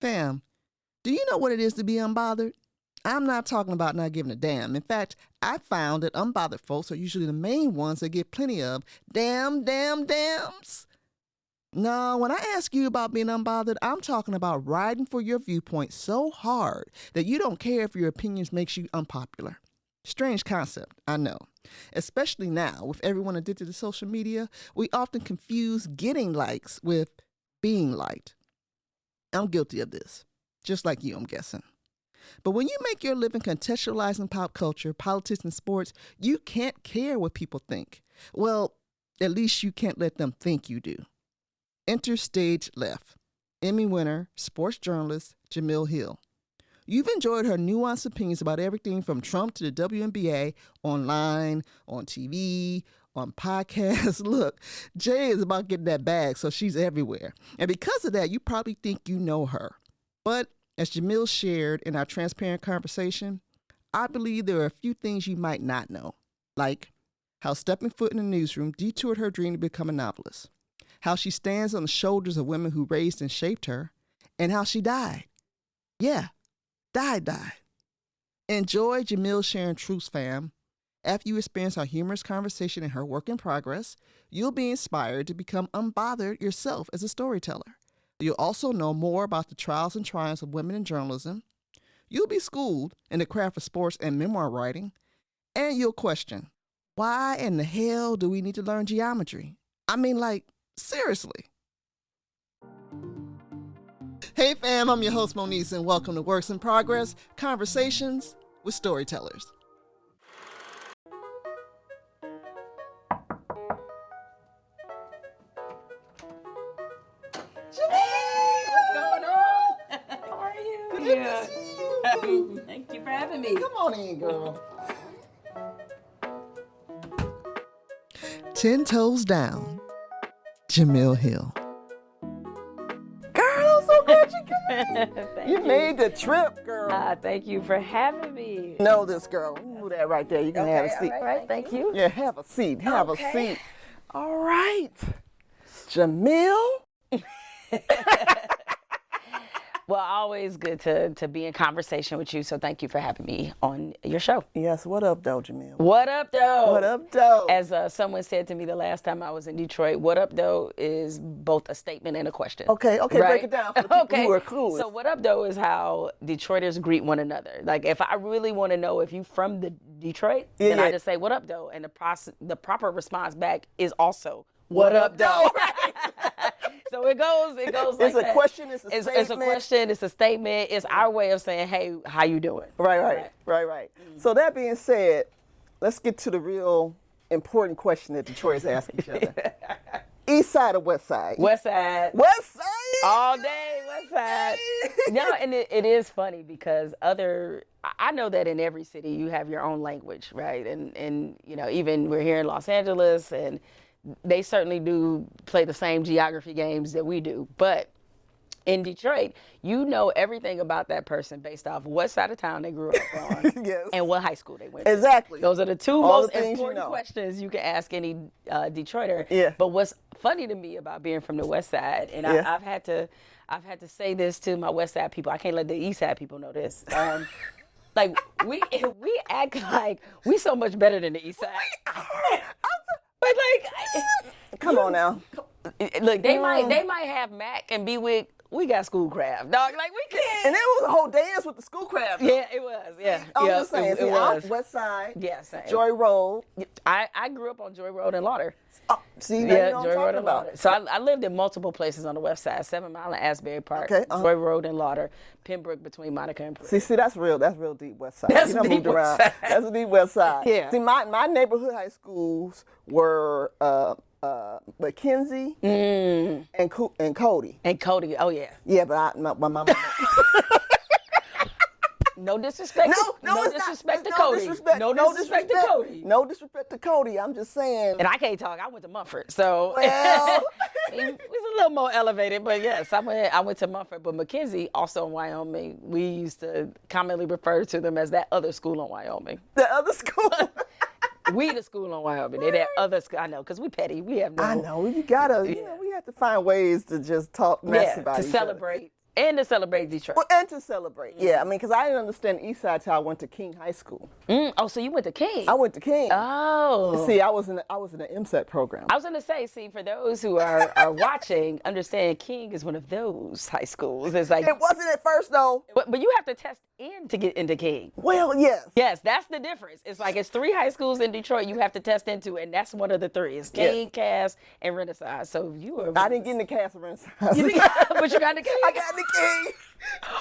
Fam, do you know what it is to be unbothered? I'm not talking about not giving a damn. In fact, I found that unbothered folks are usually the main ones that get plenty of dams. No, when I ask you about being unbothered, I'm talking about riding for your viewpoint so hard that you don't care if your opinions makes you unpopular. Strange concept, I know. Especially now, with everyone addicted to social media, we often confuse getting likes with being liked. I'm guilty of this, just like you, I'm guessing. But when you make your living contextualizing pop culture, politics, and sports, you can't care what people think. Well, at least you can't let them think you do. Enter stage left. Emmy winner, sports journalist, Jemele Hill. You've enjoyed her nuanced opinions about everything from Trump to the WNBA, online, on TV, on podcasts. Look, Jay is about getting that bag, so she's everywhere. And because of that, you probably think you know her. But as Jemele shared in our transparent conversation, I believe there are a few things you might not know, like how stepping foot in the newsroom detoured her dream to become a novelist, how she stands on the shoulders of women who raised and shaped her, and how she died. Yeah, died. Enjoy Jemele sharing truths, fam. After you experience our humorous conversation in her work in progress, you'll be inspired to become unbothered yourself as a storyteller. You'll also know more about the trials and triumphs of women in journalism. You'll be schooled in the craft of sports and memoir writing. And you'll question, why in the hell do we need to learn geometry? I mean, like, seriously. Hey fam, I'm your host Moniz, and welcome to Works in Progress, Conversations with Storytellers. Thank you for having me. Come on in, girl. 10 toes down, Jemele Hill. Girl, I'm so glad you came. You made the trip, girl. Thank you for having me. Know this, girl. Move that right there. You can have a seat. All right, thank you. Yeah, have a seat. Have a seat. All right. Jemele. Well, always good to be in conversation with you, so thank you for having me on your show. Yes, what up, though, Jemele? What up, though? What up, though? As someone said to me the last time I was in Detroit, what up, though, is both a statement and a question. Okay, right? Break it down for the people who are clueless. So what up, though, is how Detroiters greet one another. Like, if I really want to know if you from the Detroit, then I just say, what up, though? And the proper response back is also, what up, though? So it goes like that. It's a question, it's a statement. It's a question, it's a statement. It's our way of saying, hey, how you doing? Right. Mm-hmm. So that being said, let's get to the real important question that Detroiters ask each other. East side or west side? West side. West side? All day, west side. No, and it is funny because I know that in every city you have your own language, right? And you know, even we're here in Los Angeles, and they certainly do play the same geography games that we do. But in Detroit, you know everything about that person based off what side of town they grew up on yes. and what high school they went to. Exactly. Those are the two most important questions you can ask any Detroiter. Yeah. But what's funny to me about being from the West Side, and I've had to say this to my West Side people. I can't let the East Side people know this. Like we act like we so much better than the East Side. But like, come on now. Look, they might have Mac and be with. We got Schoolcraft, dog. Like we can. And there was a whole dance with the Schoolcraft. Yeah, it was. Yeah, I'm just saying. It was. I'm West Side. Yeah, same. Joy Road. I grew up on Joy Road and Lauder. Oh, see, you know Joy Road and about. Lauder. So I lived in multiple places on the West Side: 7 Mile and Asbury Park, Joy Road and Lauder, Pembroke between Monica and Prince. See, that's real deep West Side. That's you know, deep West Side. That's a deep West Side. Yeah. See, my neighborhood high schools were McKenzie and Cody. And Cody, oh yeah. Yeah, but my mama. No disrespect. No disrespect to Cody. No disrespect to Cody. No disrespect to Cody. I'm just saying. And I can't talk. I went to Mumford, so well, it was a little more elevated. But yes, I went to Mumford. But McKenzie, also in Wyoming, we used to commonly refer to them as that other school in Wyoming. The other school. We the school in Wyoming. They that other school. I know, because we petty. We have no. I know. You gotta. You know, we have to find ways to just talk mess about to each celebrate. other. And to celebrate Detroit. Well, and to celebrate. Yeah, I mean, because I didn't understand East Side till I went to King High School. Oh, so you went to King? I went to King. Oh. See, I was in the MSET program. I was going to say, see, for those who are watching, understand King is one of those high schools. It's like It wasn't at first, though. But you have to test in to get into King. Well, yes. Yes, that's the difference. It's like it's 3 high schools in Detroit you have to test into, and that's one of the 3. It's King, Cass, and Renaissance. So you were. I didn't get into Cass or Renaissance. But you got into King? I got into King.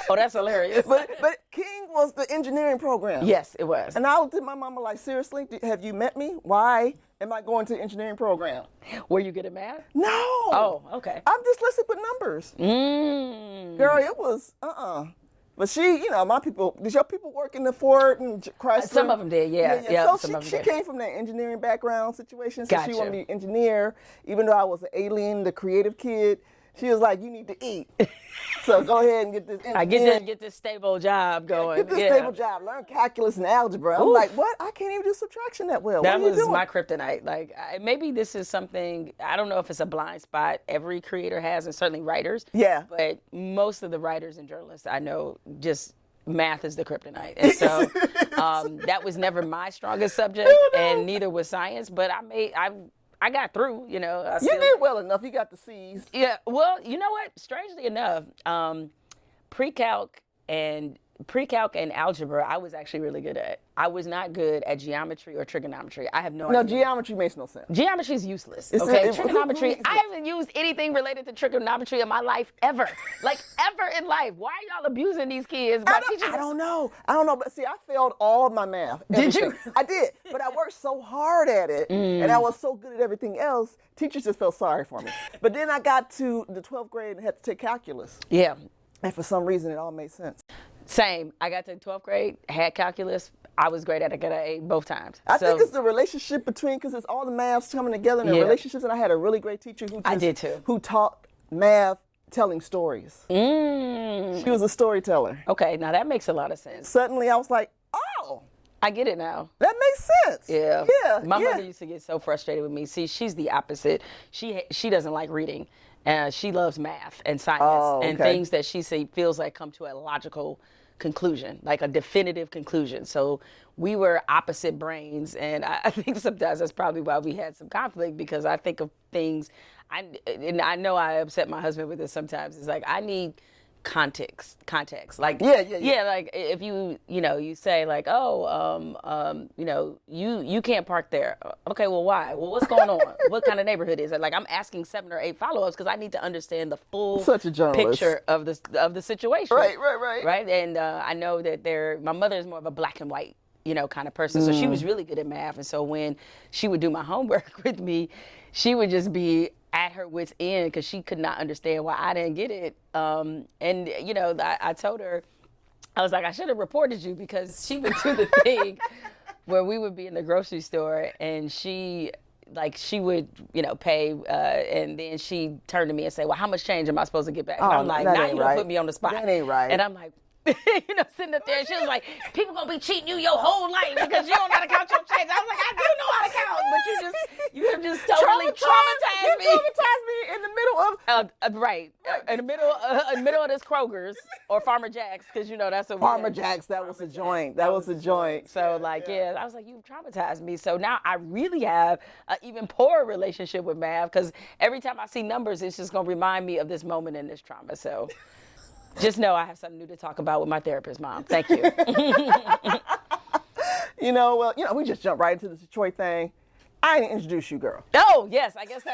Oh, that's hilarious. But King was the engineering program. Yes, it was. And I looked at my mama like, seriously, have you met me? Why am I going to the engineering program? Were you good at math? No. Oh, okay. I'm dyslexic with numbers. Girl, it was, But she, my people, did your people work in the Ford and Chrysler? Some of them did, yeah. So she came from that engineering background situation, so Gotcha. she wanted to be an engineer, even though I was an alien, the creative kid. She was like, you need to eat. So go ahead and get this engineering. Get this stable job going. Get this stable job. Learn calculus and algebra. I'm like, what? I can't even do subtraction that well. That what are you was doing? my kryptonite. Like, maybe this is something, I don't know if it's a blind spot every creator has, and certainly writers. Yeah. But most of the writers and journalists I know just math is the kryptonite. And so that was never my strongest subject, and neither was science, but I got through, You did well enough. You got the C's. Yeah. Well, you know what? Strangely enough, pre-calc and algebra, I was actually really good at. I was not good at geometry or trigonometry. I have no idea. No, geometry makes no sense. Geometry is useless. Okay, trigonometry. I haven't used anything related to trigonometry in my life ever. Like ever in life. Why are y'all abusing these kids? I don't know. But see, I failed all of my math. Did you? I did, but I worked so hard at it, and I was so good at everything else. Teachers just felt sorry for me. But then I got to the 12th grade and had to take calculus. Yeah. And for some reason, it all made sense. Same. I got to 12th grade, had calculus. I was great at it. I got an A both times. I think it's the relationship between, because it's all the maths coming together in the relationships. And I had a really great teacher who taught math telling stories. She was a storyteller. Okay, now that makes a lot of sense. Suddenly I was like, oh. I get it now. That makes sense. Yeah. My mother used to get so frustrated with me. See, she's the opposite. She doesn't like reading. She loves math and science and things that she feels like come to a logical conclusion, like a definitive conclusion. So we were opposite brains, and I think sometimes that's probably why we had some conflict, because I think of things, and I know I upset my husband with this sometimes. It's like, I need context. Like, like if you say like, you can't park there. Okay, well, why? Well, what's going on? What kind of neighborhood is it? Like, I'm asking 7 or 8 follow-ups because I need to understand the full picture of the situation. Right. And I know that my mother is more of a black and white, kind of person. So she was really good at math. And so when she would do my homework with me, she would just be at her wit's end because she could not understand why I didn't get it. I told her, I was like, I should have reported you, because she would do the thing where we would be in the grocery store and she would, pay, and then she turned to me and say, well, how much change am I supposed to get back? And I'm like, now you're gonna put me on the spot. That ain't right. And I'm like, sitting up there, and she was like, people gonna be cheating you your whole life because you don't know how to count your change. I was like, I do know how to count, but you have just totally traumatized me. You traumatized me in the middle of in the middle of this Kroger's or Farmer Jack's, because that's what Farmer Jack's. That was a joint. That was a joint. So I was like, you traumatized me. So now I really have an even poorer relationship with math, because every time I see numbers, it's just gonna remind me of this moment in this trauma. So. Just know I have something new to talk about with my therapist, Mom. Thank you. We just jumped right into the Detroit thing. I didn't introduce you, girl. Oh, yes. I guess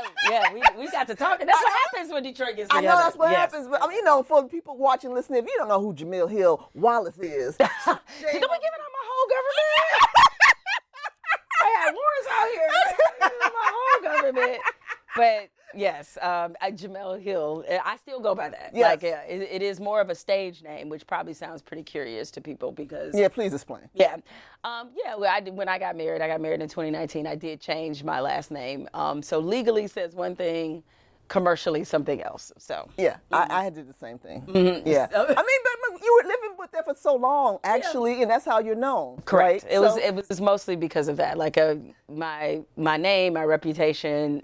we got to talk. And that's what happens when Detroit gets together. I know that's what happens. But, for the people watching, listening, if you don't know who Jemele Hill Wallace is. Don't be giving out my whole government. I had Lawrence out here. My whole government. But yes, Jemele Hill. I still go by that. Yes. Like, it is more of a stage name, which probably sounds pretty curious to people because. Yeah, please explain. Yeah, when I got married in 2019. I did change my last name. So legally says one thing, commercially something else. So yeah, I did the same thing. Mm-hmm. Yeah, but you were living with that for so long, actually, and that's how you're known. Correct. Right? It was mostly because of that. Like my name, my reputation.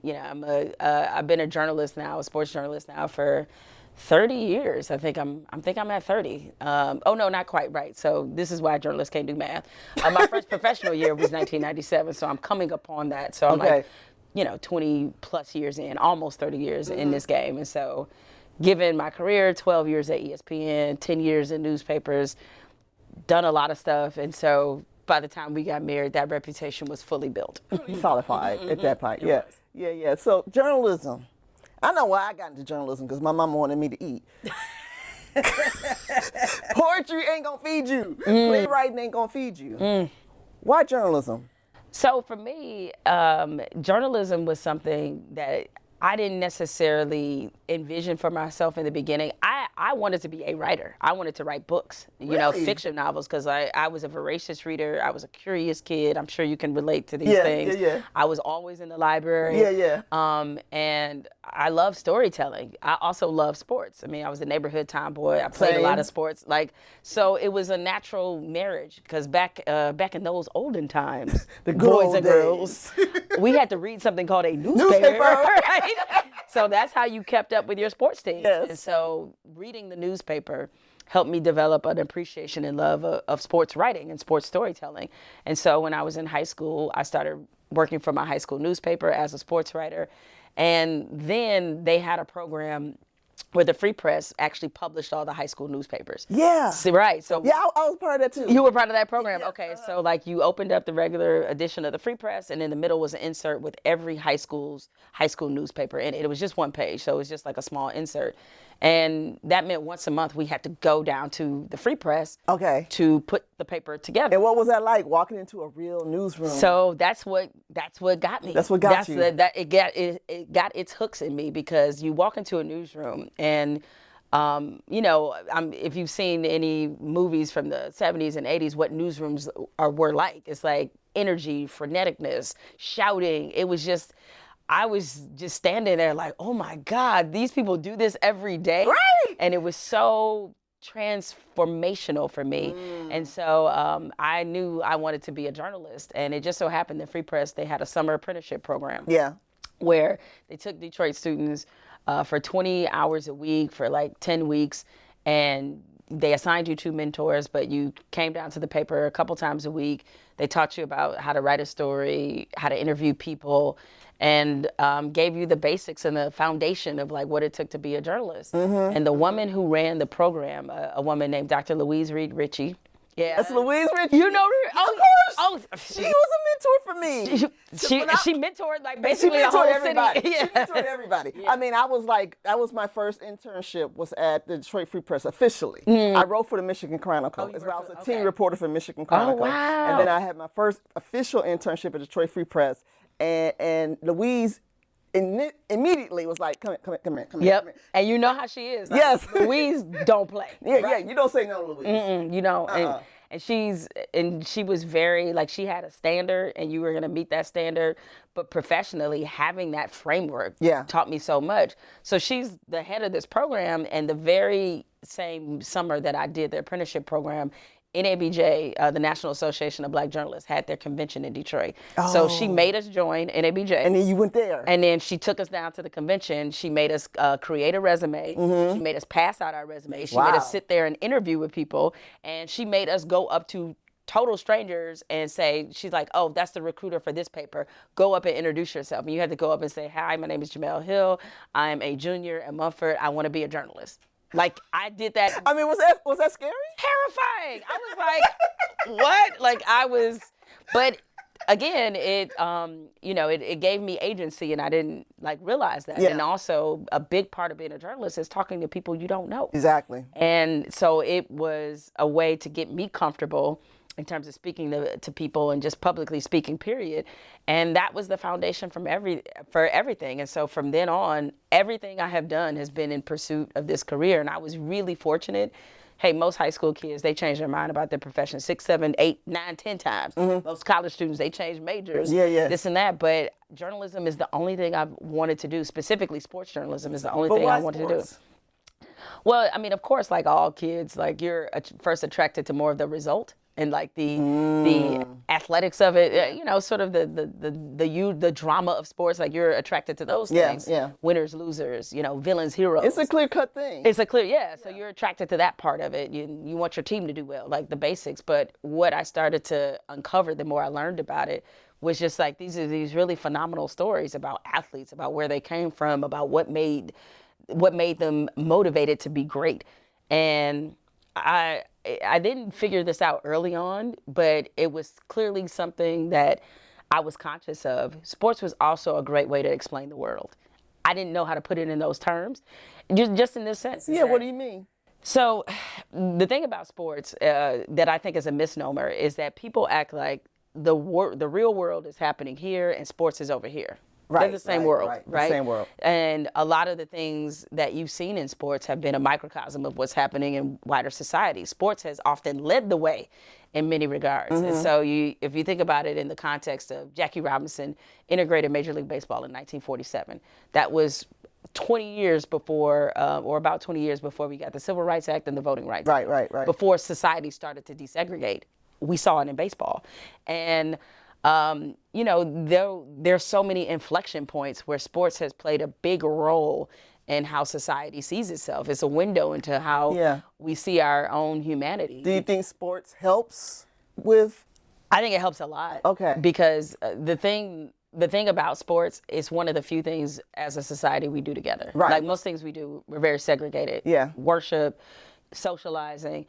I've been a journalist now, a sports journalist now for 30 years. I think I'm at 30. Oh no, not quite right. So this is why journalists can't do math. My first professional year was 1997, so I'm coming upon that. So I'm like, 20 plus years in, almost 30 years in this game. And so given my career, 12 years at ESPN, 10 years in newspapers, done a lot of stuff. And so by the time we got married, that reputation was fully built. Solidified at that point. Yeah. So journalism. I know why I got into journalism, because my mama wanted me to eat. Poetry ain't gonna feed you. Playwriting ain't gonna feed you. Why journalism? So for me, journalism was something that I didn't necessarily envision for myself in the beginning. I wanted to be a writer. I wanted to write books, fiction novels, because I was a voracious reader. I was a curious kid. I'm sure you can relate to these things. Yeah. I was always in the library. Yeah. And I love storytelling. I also love sports. I mean, I was a neighborhood tomboy. I played a lot of sports. So it was a natural marriage, because back in those olden times, the boys and girls, we had to read something called a newspaper. Right? So that's how you kept up with your sports team. Yes. And so reading the newspaper helped me develop an appreciation and love of sports writing and sports storytelling. And so when I was in high school, I started working for my high school newspaper as a sports writer. And then they had a program where the Free Press actually published all the high school newspapers. Yeah. Right. So yeah, I was part of that too. You were part of that program. Yeah. Okay. So you opened up the regular edition of the Free Press, and in the middle was an insert with every high school newspaper in it. It was just one page, so it was just like a small insert. And that meant once a month we had to go down to the Free Press to put the paper together. And what was that like, walking into a real newsroom? So that's what got me. That's what got you. It got its hooks in me, because you walk into a newsroom and if you've seen any movies from the 70s and 80s, what newsrooms were like. It's like energy, freneticness, shouting. I was just standing there like, oh my God, these people do this every day. Right. And it was so transformational for me. And so I knew I wanted to be a journalist. And it just so happened that Free Press, they had a summer apprenticeship program. Yeah. Where they took Detroit students for 20 hours a week for like 10 weeks. And they assigned you 2 mentors, but you came down to the paper a couple times a week. They taught you about how to write a story, how to interview people, and gave you the basics and the foundation of like what it took to be a journalist. And the woman who ran the program, a woman named Dr. Louise Reed Ritchie. Yeah, that's Louise Ritchie. You know her? Of course. Oh, she was a mentor for me. She mentored like basically the whole everybody. city. She mentored everybody. Yeah. I mean, that was my first internship was at the Detroit Free Press officially. I wrote for the Michigan Chronicle. I was a team reporter for Michigan Chronicle. Oh, wow. And then I had my first official internship at Detroit Free Press. And Louise immediately was like, come here. Yep. And you know how she is. Like, yes. Louise don't play. Yeah, you don't say no to Louise. You know, and she was very, like, she had a standard and you were going to meet that standard, but professionally having that framework taught me so much. So she's the head of this program, and the very same summer that I did the apprenticeship program, NABJ, the National Association of Black Journalists, had their convention in Detroit. Oh. So she made us join NABJ. And then you went there. And then she took us down to the convention. She made us create a resume. She made us pass out our resume. She made us sit there and interview with people. And she made us go up to total strangers and say, she's like, oh, that's the recruiter for this paper. Go up and introduce yourself. And you had to go up and say, hi, my name is Jemele Hill. I'm a junior at Mumford. I want to be a journalist. Like, I did that. I mean, was that scary? Terrifying. I was like, what? Like, but again, it gave me agency, and I didn't realize that. Yeah. And also, a big part of being a journalist is talking to people you don't know. Exactly. And so it was a way to get me comfortable in terms of speaking to people and just publicly speaking, period. And that was the foundation for everything. And so from then on, everything I have done has been in pursuit of this career. And I was really fortunate. Hey, most high school kids, they change their mind about their profession 6, 7, 8, 9, 10 times. Most college students, they change majors, this and that. But journalism is the only thing I've wanted to do. Specifically, sports journalism is the only thing I wanted to do. Well, I mean, of course, like all kids, like you're first attracted to more of the result. and like the athletics of it, you know, sort of the drama of sports. Like you're attracted to those things. Yeah. Winners, losers, you know, villains, heroes. It's a clear-cut thing. It's a clear, so you're attracted to that part of it. You want your team to do well, like the basics. But what I started to uncover the more I learned about it was just like these are these really phenomenal stories about athletes, about where they came from, about what made them motivated to be great. And I didn't figure this out early on, but it was clearly something that I was conscious of. Sports was also a great way to explain the world. I didn't know how to put it in those terms, just in this sense. Yeah, what do you mean? So the thing about sports that I think is a misnomer is that people act like the real world is happening here and sports is over here. Right, they're the same world, right? The same world. And a lot of the things that you've seen in sports have been a microcosm of what's happening in wider society. Sports has often led the way in many regards. And so if you think about it in the context of Jackie Robinson integrated Major League Baseball in 1947, that was 20 years before, or about 20 years before we got the Civil Rights Act and the Voting Rights Act. Right. Before society started to desegregate. We saw it in baseball. And you know, there's so many inflection points where sports has played a big role in how society sees itself. It's a window into how we see our own humanity. Do you think sports helps with? I think it helps a lot. Okay. Because the thing about sports is one of the few things as a society we do together. Right. Like most things we do, we're very segregated. Yeah. Worship, socializing.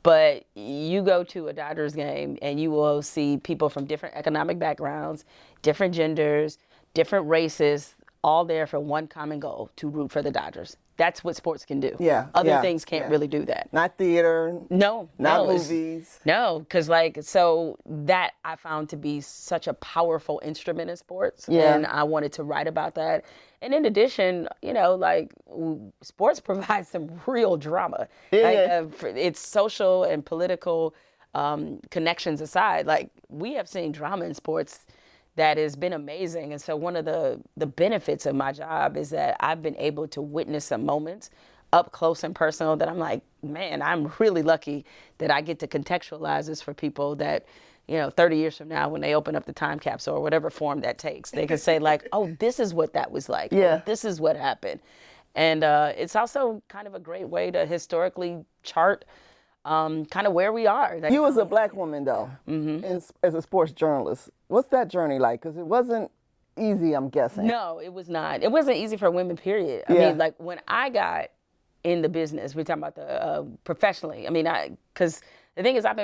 But you go to a Dodgers game and you will see people from different economic backgrounds, different genders, different races, all there for one common goal, to root for the Dodgers. That's what sports can do. Yeah. Other things can't really do that. Not theater. No. Not movies. No, because so that I found to be such a powerful instrument in sports. Yeah. And I wanted to write about that. And in addition, you know, like sports provides some real drama. Yeah. Like, it's social and political connections aside. Like we have seen drama in sports that has been amazing. And so one of the benefits of my job is that I've been able to witness some moments up close and personal that I'm like, man, I'm really lucky that I get to contextualize this for people that, you know, 30 years from now when they open up the time capsule or whatever form that takes, they can say like, oh, this is what that was like. Yeah. This is what happened. And it's also kind of a great way to historically chart kind of where we are. Like, you as a black woman, though, as a sports journalist, what's that journey like? Because it wasn't easy, I'm guessing. No, it was not. It wasn't easy for women, period. I mean, like when I got in the business, we're talking about the professionally. I mean, because the thing is, I've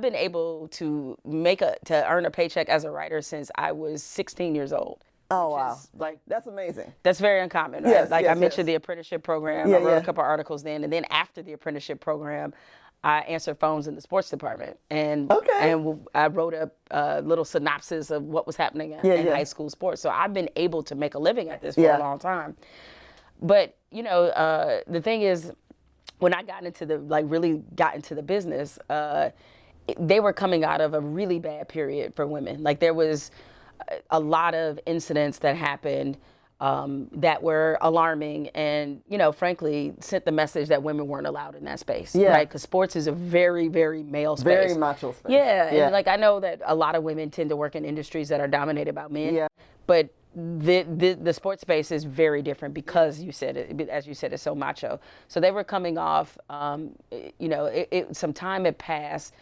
been able to earn a paycheck as a writer since I was 16 years old. Oh, wow. Like, that's amazing. That's very uncommon, right? Yes, I mentioned yes. the apprenticeship program. I wrote a couple articles then. And then after the apprenticeship program, I answered phones in the sports department. And I wrote a little synopsis of what was happening in high school sports. So I've been able to make a living at this for a long time. But, you know, the thing is, when I got into really got into the business, they were coming out of a really bad period for women. Like there was a lot of incidents that happened that were alarming and, you know, frankly, sent the message that women weren't allowed in that space. Yeah. Right? Because sports is a very, very male space. Very macho space. Yeah. And like I know that a lot of women tend to work in industries that are dominated by men. Yeah. But the sports space is very different because you said it, as you said, it's so macho. So they were coming off, you know, some time had passed,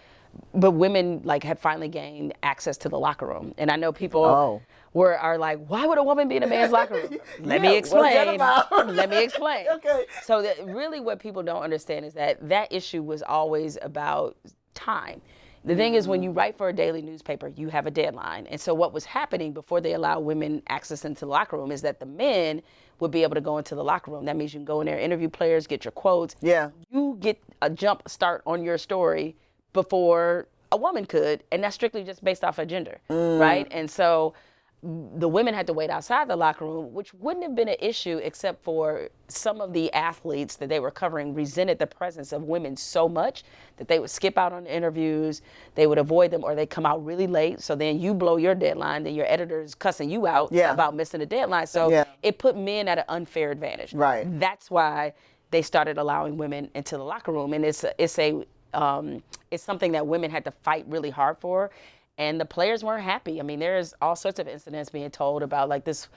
but women like had finally gained access to the locker room. And I know people are like, why would a woman be in a man's locker room? Let me explain. Let me explain. Okay. So really what people don't understand is that issue was always about time. The thing is, when you write for a daily newspaper, you have a deadline. And so what was happening before they allowed women access into the locker room is that the men would be able to go into the locker room. That means you can go in there, interview players, get your quotes. Yeah. You get a jump start on your story before a woman could, and that's strictly just based off of gender, right? And so the women had to wait outside the locker room, which wouldn't have been an issue except for some of the athletes that they were covering resented the presence of women so much that they would skip out on the interviews, they would avoid them, or they come out really late. So then you blow your deadline, then your editor's cussing you out about missing the deadline. So it put men at an unfair advantage. Right. That's why they started allowing women into the locker room. And it's a it's something that women had to fight really hard for. And the players weren't happy. I mean, there's all sorts of incidents being told about like this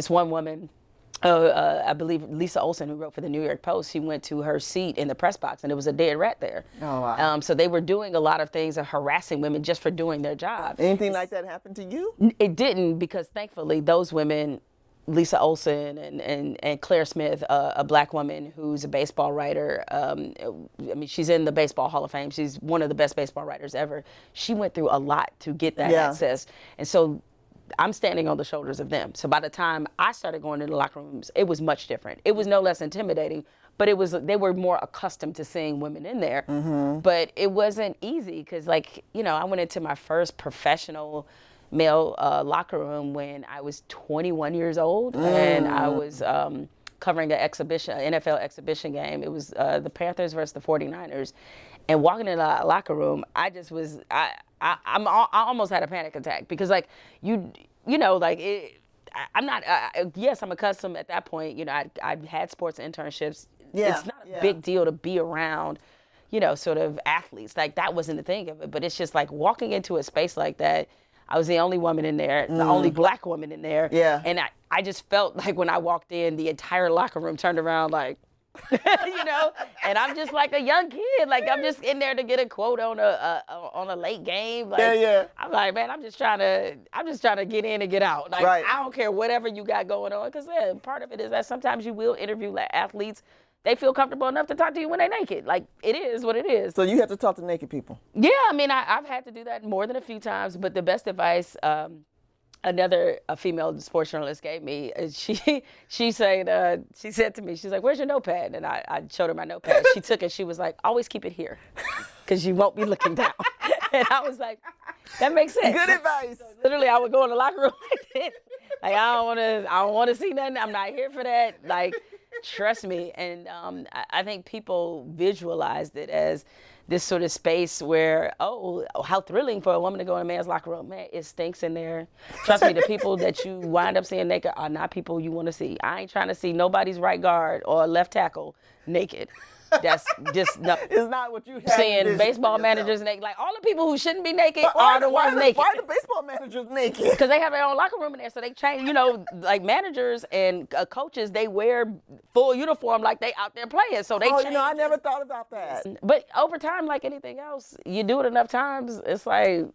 one woman, I believe Lisa Olson, who wrote for the New York Post, she went to her seat in the press box and there was a dead rat there. Oh, wow. So they were doing a lot of things of harassing women just for doing their job. Anything like that happened to you? It didn't, because thankfully those women, Lisa Olson and Claire Smith, a black woman who's a baseball writer. I mean, she's in the Baseball Hall of Fame. She's one of the best baseball writers ever. She went through a lot to get that access. And so I'm standing on the shoulders of them. So by the time I started going into the locker rooms, it was much different. It was no less intimidating, but they were more accustomed to seeing women in there. But it wasn't easy because, like, you know, I went into my first professional male locker room when I was 21 years old, and I was covering an NFL exhibition game. It was the Panthers versus the 49ers, and walking in the locker room, I just was, I almost had a panic attack because, like, you know, like, I'm not, yes, I'm accustomed at that point, you know, I had sports internships. It's not a big deal to be around, you know, sort of athletes. Like, that wasn't the thing of it, but it's just like walking into a space like that. I was the only woman in there, the only black woman in there. And I just felt like when I walked in, the entire locker room turned around like, you know, and I'm just like a young kid. Like, I'm just in there to get a quote on a late game. Like, I'm like, man, I'm just trying to get in and get out. Like, I don't care whatever you got going on. Because part of it is that sometimes you will interview athletes. They feel comfortable enough to talk to you when they're naked. Like, it is what it is. So you have to talk to naked people? Yeah, I mean, I've had to do that more than a few times, but the best advice a female sports journalist gave me, she said to me, she's like, where's your notepad? And I showed her my notepad. She took it, she was like, always keep it here, because you won't be looking down. And I was like, that makes sense. Good advice. So literally, I would go in the locker room like this. Like, I don't want to see nothing. I'm not here for that. Like, trust me. And I think people visualized it as this sort of space where, oh, how thrilling for a woman to go in a man's locker room. Man, it stinks in there. Trust me, the people that you wind up seeing naked are not people you want to see. I ain't trying to see nobody's right guard or left tackle naked. That's just no. It's not what you have. Seeing baseball managers naked. Like, all the people who shouldn't be naked are the ones naked. Why are the baseball managers naked? Because they have their own locker room in there, so they change. You know, like managers and coaches, they wear full uniform like they out there playing. So they change. You know, I never thought about that. But over time, like anything else, you do it enough times, it's like,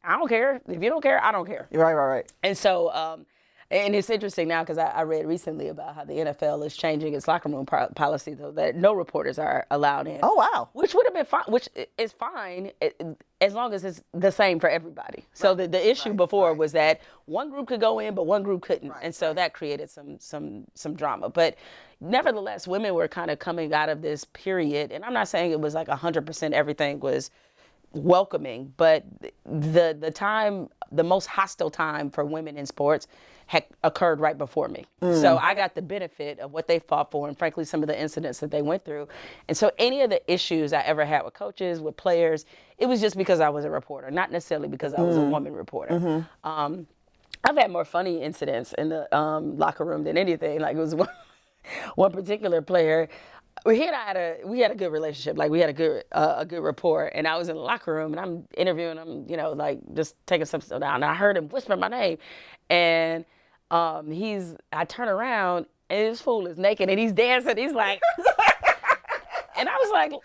I don't care. If you don't care, I don't care. Right. And so, and it's interesting now because I read recently about how the NFL is changing its locker room policy, though, that no reporters are allowed in. Oh, wow. Which would have been fine, which is fine as long as it's the same for everybody. So the issue before was that one group could go in, but one group couldn't. And so that created some drama. But nevertheless, women were kind of coming out of this period. And I'm not saying it was like 100% everything was welcoming, but the most hostile time for women in sports had occurred right before me. So I got the benefit of what they fought for and frankly some of the incidents that they went through. And so any of the issues I ever had with coaches, with players, it was just because I was a reporter, not necessarily because I was a woman reporter. I've had more funny incidents in the locker room than anything. Like, it was one particular player. We had a good relationship. Like, we had a good rapport. And I was in the locker room and I'm interviewing him, you know, like just taking some stuff down. And I heard him whisper my name, and I turn around and this fool is naked and he's dancing. He's like, and I was like, boy,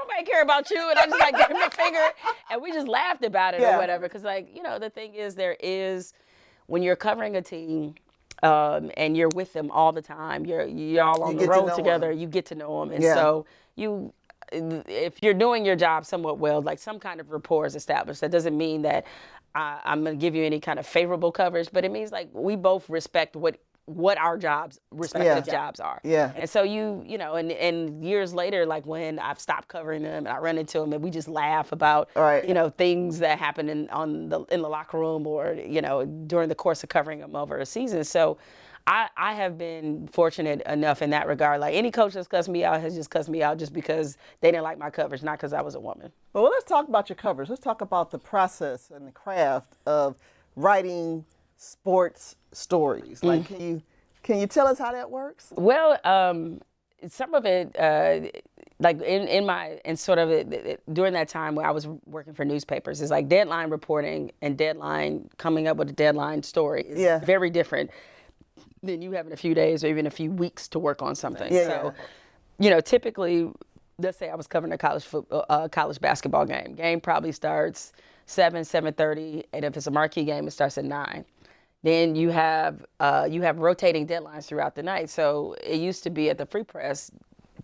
nobody care about you. And I just like gave him a finger, and we just laughed about it or whatever. Because, like, you know, the thing is, when you're covering a team, and you're with them all the time, you're all on the road together, you get to know them. And so if you're doing your job somewhat well, like, some kind of rapport is established. That doesn't mean that I'm going to give you any kind of favorable coverage, but it means, like, we both respect what our respective jobs are. And so you know, and years later, like, when I've stopped covering them and I run into them and we just laugh about, you know, things that happen in the locker room or, you know, during the course of covering them over a season. So I have been fortunate enough in that regard. Like, any coach that's cussed me out has just cussed me out just because they didn't like my coverage, not because I was a woman. Well, let's talk about your coverage. Let's talk about the process and the craft of writing sports stories. Like, can you tell us how that works? Well, some of it, like during that time where I was working for newspapers, it's like deadline reporting and coming up with a deadline story is very different than you having a few days or even a few weeks to work on something. So, typically, let's say I was covering a college basketball game. Game probably starts 7:30, and if it's a marquee game, it starts at 9. Then you have rotating deadlines throughout the night. So it used to be at the Free Press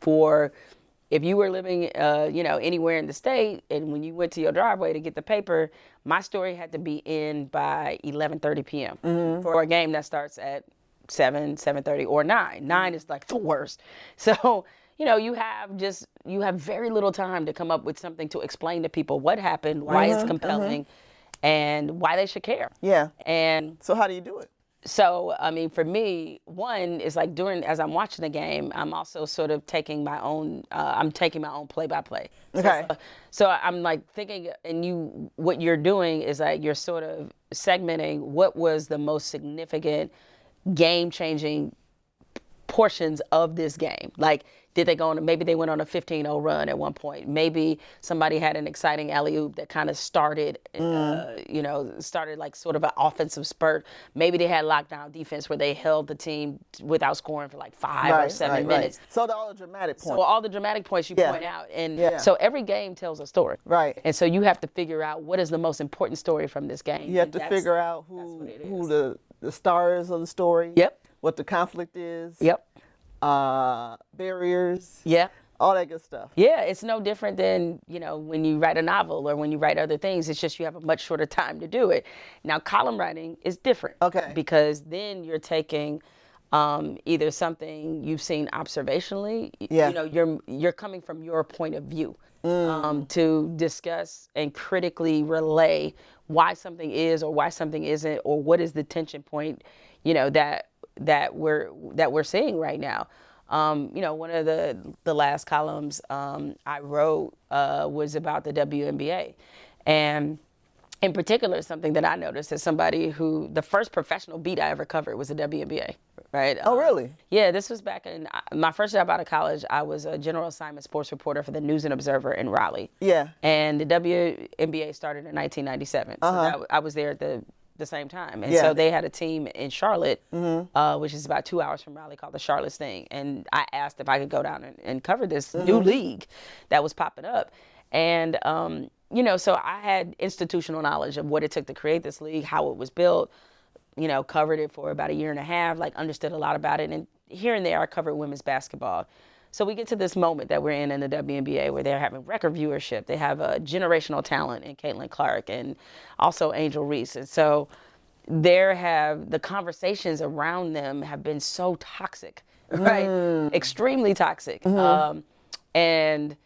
for if you were living, anywhere in the state, and when you went to your driveway to get the paper, my story had to be in by 11:30 p.m. For a game that starts at 7:30, or 9. 9 is like the worst. So, you have very little time to come up with something to explain to people what happened, why it's compelling, and why they should care. Yeah. And so how do you do it? So, I mean, for me, one is like as I'm watching the game, I'm also sort of taking my own play-by-play. Okay. So I'm like thinking, and what you're doing is like you're sort of segmenting what was the most significant game-changing portions of this game. Like, did they maybe they went on a 15-0 run at one point. Maybe somebody had an exciting alley-oop that kind of started like sort of an offensive spurt. Maybe they had lockdown defense where they held the team without scoring for like 5 or 7 minutes. So all the dramatic points. So all the dramatic points you point out. And so every game tells a story. Right. And so you have to figure out what is the most important story from this game. You have to figure out who the stars of the story. Yep. What the conflict is. Yep. Barriers. Yeah. All that good stuff. Yeah, it's no different than, when you write a novel or when you write other things. It's just you have a much shorter time to do it. Now, column writing is different. Okay. Because then you're taking either something you've seen observationally. Yeah. You're coming from your point of view to discuss and critically relay why something is or why something isn't, or what is the tension point, that we're seeing right now. One of the last columns I wrote was about the WNBA. And in particular, something that I noticed as somebody who, the first professional beat I ever covered was the WNBA, right? Oh, really? Yeah, this was back in my first job out of college. I was a general assignment sports reporter for the News and Observer in Raleigh. Yeah. And the WNBA started in 1997. So I was there at the same time. And Yeah. so they had a team in Charlotte, which is about 2 hours from Raleigh, called the Charlotte Sting. And I asked if I could go down and cover this new league that was popping up. And, so I had institutional knowledge of what it took to create this league, how it was built, covered it for about a year and a half, like understood a lot about it. And here and there, I covered women's basketball. So we get to this moment that we're in the WNBA where they're having record viewership. They have a generational talent in Caitlin Clark and also Angel Reese. And so the conversations around them have been so toxic, right? Extremely toxic. And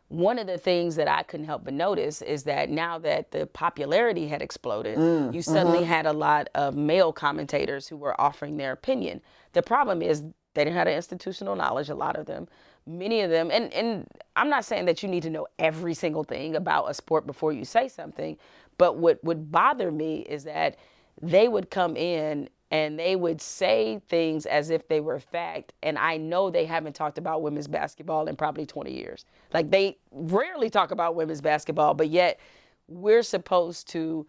one of the things that I couldn't help but notice is that now that the popularity had exploded, you suddenly had a lot of male commentators who were offering their opinion. The problem is they didn't have the institutional knowledge, a lot of them. Many of them, and I'm not saying that you need to know every single thing about a sport before you say something, but what would bother me is that they would come in and they would say things as if they were fact, and I know they haven't talked about women's basketball in probably 20 years. Like, they rarely talk about women's basketball, but yet we're supposed to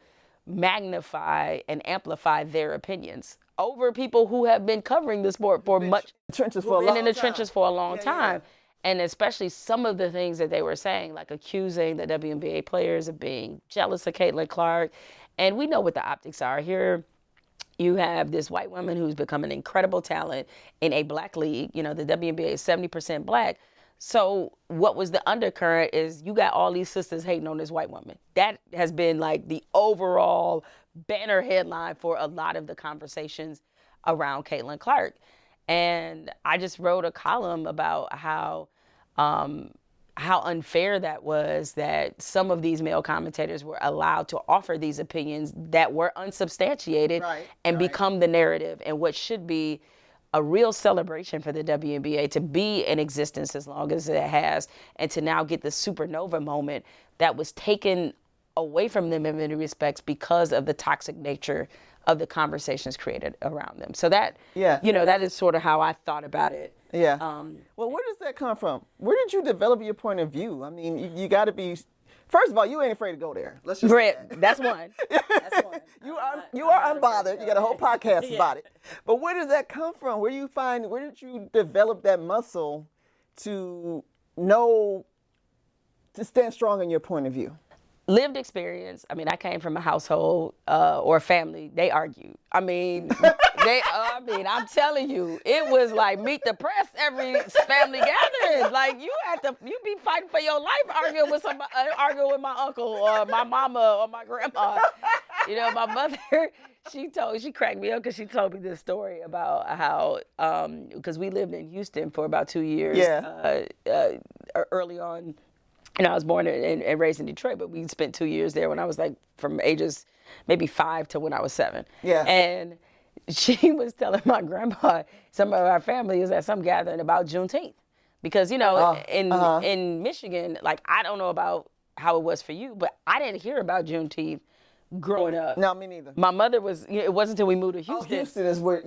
magnify and amplify their opinions over people who have been covering the sport for much, trenches for a long time. Been in the trenches for a long time. And especially some of the things that they were saying, like accusing the WNBA players of being jealous of Caitlin Clark. And we know what the optics are. Here you have this white woman who's become an incredible talent in a black league. The WNBA is 70% black. So what was the undercurrent is you got all these sisters hating on this white woman. That has been like the overall banner headline for a lot of the conversations around Caitlin Clark. And I just wrote a column about how unfair that was, that some of these male commentators were allowed to offer these opinions that were unsubstantiated and become the narrative, and what should be a real celebration for the WNBA to be in existence as long as it has, and to now get the supernova moment that was taken away from them in many respects because of the toxic nature of the conversations created around them. So that, that is sort of how I thought about it. Yeah. Well, where does that come from? Where did you develop your point of view? I mean, you got to be. First of all, you ain't afraid to go there. Let's just say that. That's one. That's one. You are unbothered. You got a whole podcast about it. But where does that come from? Where did you develop that muscle to know, to stand strong in your point of view? Lived experience. I mean, I came from a household or a family. They argued. I mean, I'm telling you, it was like meet the press every family gathering. Like you be fighting for your life, arguing with somebody, arguing with my uncle or my mama or my grandma. You know, my mother. She cracked me up because she told me this story about how because we lived in Houston for about 2 years. Yeah. Early on. You know, I was born and raised in Detroit, but we spent 2 years there when I was like from ages maybe 5 to when I was 7. Yeah. And she was telling my grandma, some of our family is at some gathering about Juneteenth. Because, you know, in Michigan, like, I don't know about how it was for you, but I didn't hear about Juneteenth growing up. No, me neither. My mother was, you know, it wasn't until we moved to Houston. Houston is where,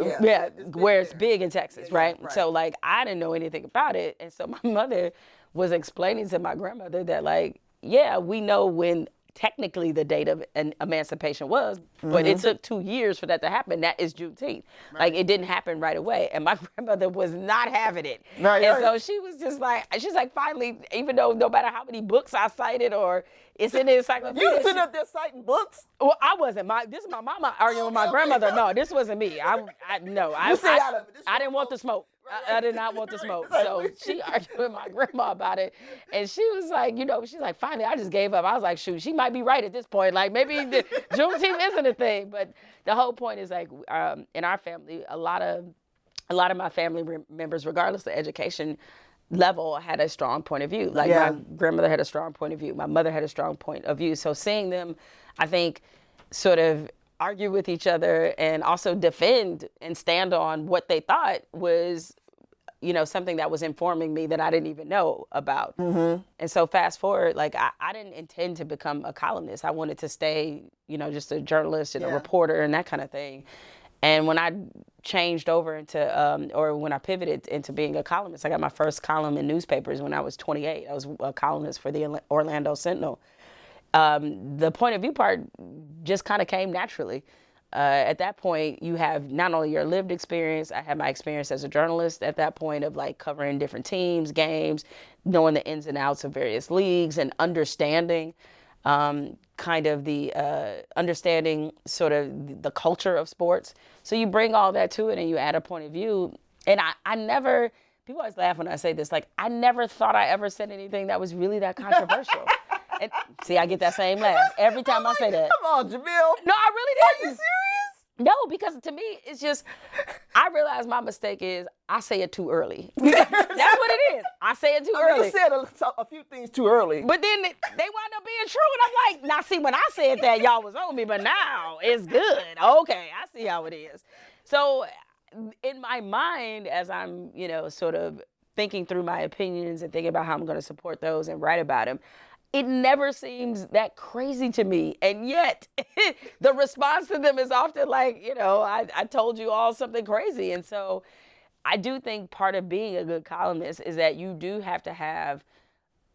where it's big in Texas, right? Right? So, like, I didn't know anything about it. And so my mother was explaining to my grandmother that, like, yeah, we know when technically the date of emancipation was, but it took 2 years for that to happen. That is Juneteenth. Right. Like, it didn't happen right away. And my grandmother was not having it. Right, and so she was just like, finally, even though no matter how many books I cited or it's in the encyclopedia. You sitting up there citing books? Well, I wasn't. This is my mama arguing with my grandmother. No, this wasn't me. I didn't want the smoke. I did not want to smoke. So she argued with my grandma about it. And she was like, you know, she's like, finally, I just gave up. I was like, shoot, she might be right at this point. Like, maybe Juneteenth isn't a thing. But the whole point is, like, in our family, a lot of my family members, regardless of education level, had a strong point of view. Like, my grandmother had a strong point of view. My mother had a strong point of view. So seeing them, I think, sort of argue with each other and also defend and stand on what they thought was, you know, something that was informing me that I didn't even know about. Mm-hmm. And so fast forward, like, I didn't intend to become a columnist. I wanted to stay, you know, just a journalist and a reporter and that kind of thing. And when I changed over into, or when I pivoted into being a columnist, I got my first column in newspapers when I was 28. I was a columnist for the Orlando Sentinel. The point of view part just kind of came naturally. At that point, you have not only your lived experience, I had my experience as a journalist at that point of, like, covering different teams, games, knowing the ins and outs of various leagues and understanding understanding sort of the culture of sports. So you bring all that to it and you add a point of view. And I never, people always laugh when I say this, like, I never thought I ever said anything that was really that controversial. And see, I get that same laugh every time I say that. Come on, Jemele. No, I really didn't. Are you serious? No, because to me, it's just, I realize my mistake is I say it too early. That's what it is. I say it too early. You said a few things too early. But then they wound up being true. And I'm like, now see, when I said that, y'all was on me, but now it's good. Okay, I see how it is. So in my mind, as I'm, you know, sort of thinking through my opinions and thinking about how I'm going to support those and write about them, it never seems that crazy to me. And yet the response to them is often like, you know, I told you all something crazy. And so I do think part of being a good columnist is that you do have to have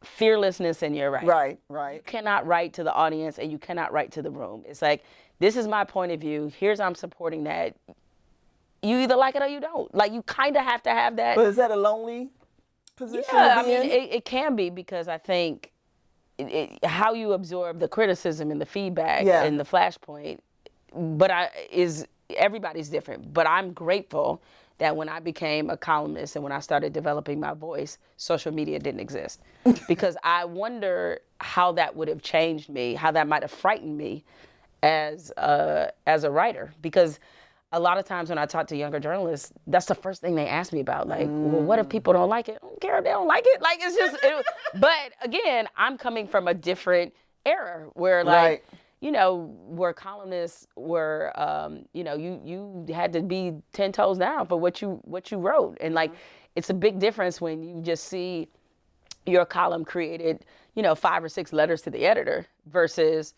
fearlessness in your writing. Right. You cannot write to the audience and you cannot write to the room. It's like, this is my point of view. Here's how I'm supporting that. You either like it or you don't. Like, you kind of have to have that. But is that a lonely position? Yeah, I mean, it can be, because I think how you absorb the criticism and the feedback and the flashpoint, but everybody's different. But I'm grateful that when I became a columnist and when I started developing my voice, social media didn't exist. Because I wonder how that would have changed me, how that might have frightened me as a writer. Because a lot of times when I talk to younger journalists, that's the first thing they ask me about. Like, well, what if people don't like it? I don't care if they don't like it. Like, it's just, but again, I'm coming from a different era where, like, you know, where columnists were, you know, you had to be 10 toes down for what you wrote. And, like, it's a big difference when you just see your column created, you know, 5 or 6 letters to the editor versus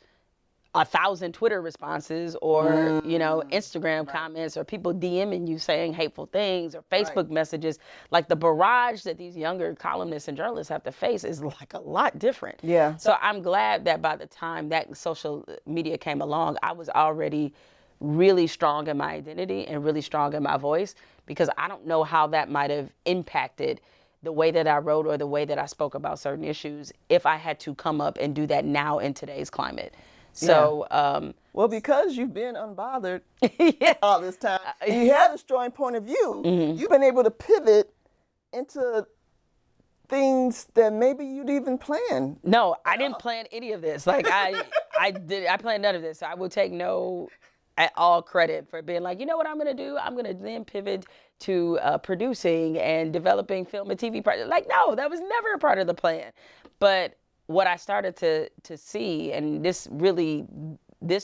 1,000 Twitter responses or, you know, Instagram comments or people DMing you saying hateful things or Facebook messages. Like the barrage that these younger columnists and journalists have to face is like a lot different. Yeah. So I'm glad that by the time that social media came along, I was already really strong in my identity and really strong in my voice, because I don't know how that might have impacted the way that I wrote or the way that I spoke about certain issues if I had to come up and do that now in today's climate. So, well, because you've been unbothered all this time, you have a strong point of view. You've been able to pivot into things that maybe you'd even plan. No, I didn't plan any of this. Like I planned none of this. I will take no at all credit for being like, you know what I'm gonna do? I'm gonna then pivot to producing and developing film and TV projects. Like, no, that was never a part of the plan. But what I started to see, and this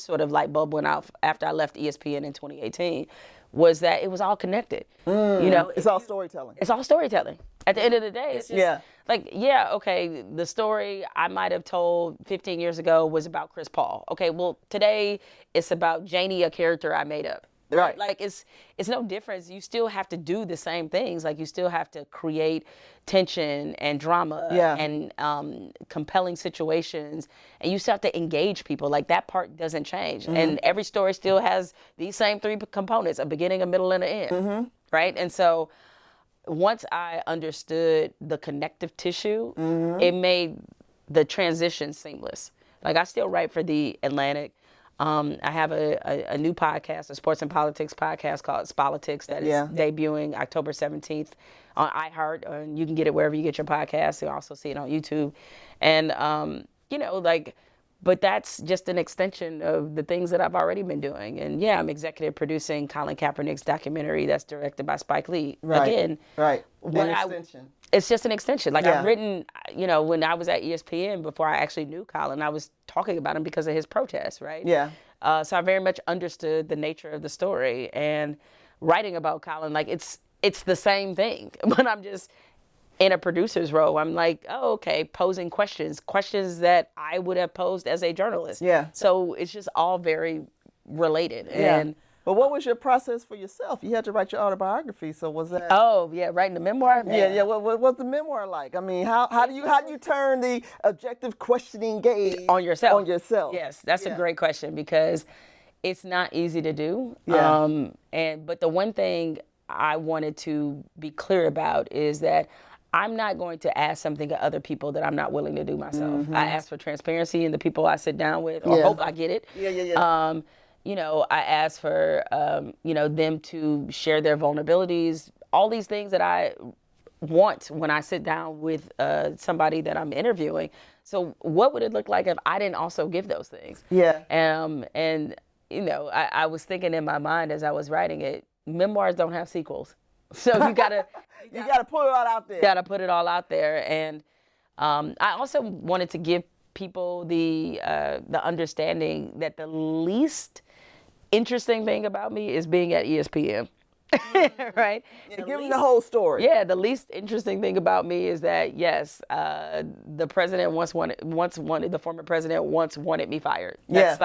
sort of light bulb went out after I left ESPN in 2018, was that it was all connected. You know, it's all storytelling. It's all storytelling. At the end of the day, it's just like, okay, the story I might have told 15 years ago was about Chris Paul. Okay, well, today it's about Janie, a character I made up. Right. Like it's no difference. You still have to do the same things. Like you still have to create tension and drama and compelling situations, and you still have to engage people. Like that part doesn't change. And every story still has these same three components: a beginning, a middle, and an end. Right. And so once I understood the connective tissue, it made the transition seamless. Like I still write for The Atlantic. I have a new podcast, a sports and politics podcast called Spolitics that is debuting October 17th on iHeart, and you can get it wherever you get your podcasts. You also see it on YouTube. And, you know, like, but that's just an extension of the things that I've already been doing. And yeah, I'm executive producing Colin Kaepernick's documentary that's directed by Spike Lee. Again, an extension. It's just an extension. Like I've written, you know, when I was at ESPN before I actually knew Colin, I was talking about him because of his protests, right? Yeah. So I very much understood the nature of the story, and writing about Colin, like it's the same thing, but I'm just in a producer's role. I'm like, oh, okay, posing questions that I would have posed as a journalist. Yeah. So it's just all very related. Yeah. And but what was your process for yourself? You had to write your autobiography, so was that? Oh yeah, writing the memoir. Man. Yeah. What was the memoir like? I mean, how do you turn the objective questioning gaze on yourself? On yourself. Yes, that's a great question, because it's not easy to do. Yeah. But the one thing I wanted to be clear about is that I'm not going to ask something of other people that I'm not willing to do myself. I ask for transparency in the people I sit down with, or hope I get it. Yeah. You know, I ask for, you know, them to share their vulnerabilities, all these things that I want when I sit down with somebody that I'm interviewing. So what would it look like if I didn't also give those things? Yeah. And you know, I was thinking in my mind as I was writing it, memoirs don't have sequels. So you gotta put it all out there. You gotta put it all out there. And I also wanted to give people the understanding that the least interesting thing about me is being at ESPN. Right? Yeah, give them the whole story. Yeah, the least interesting thing about me is that yes, the president the former president once wanted me fired. That's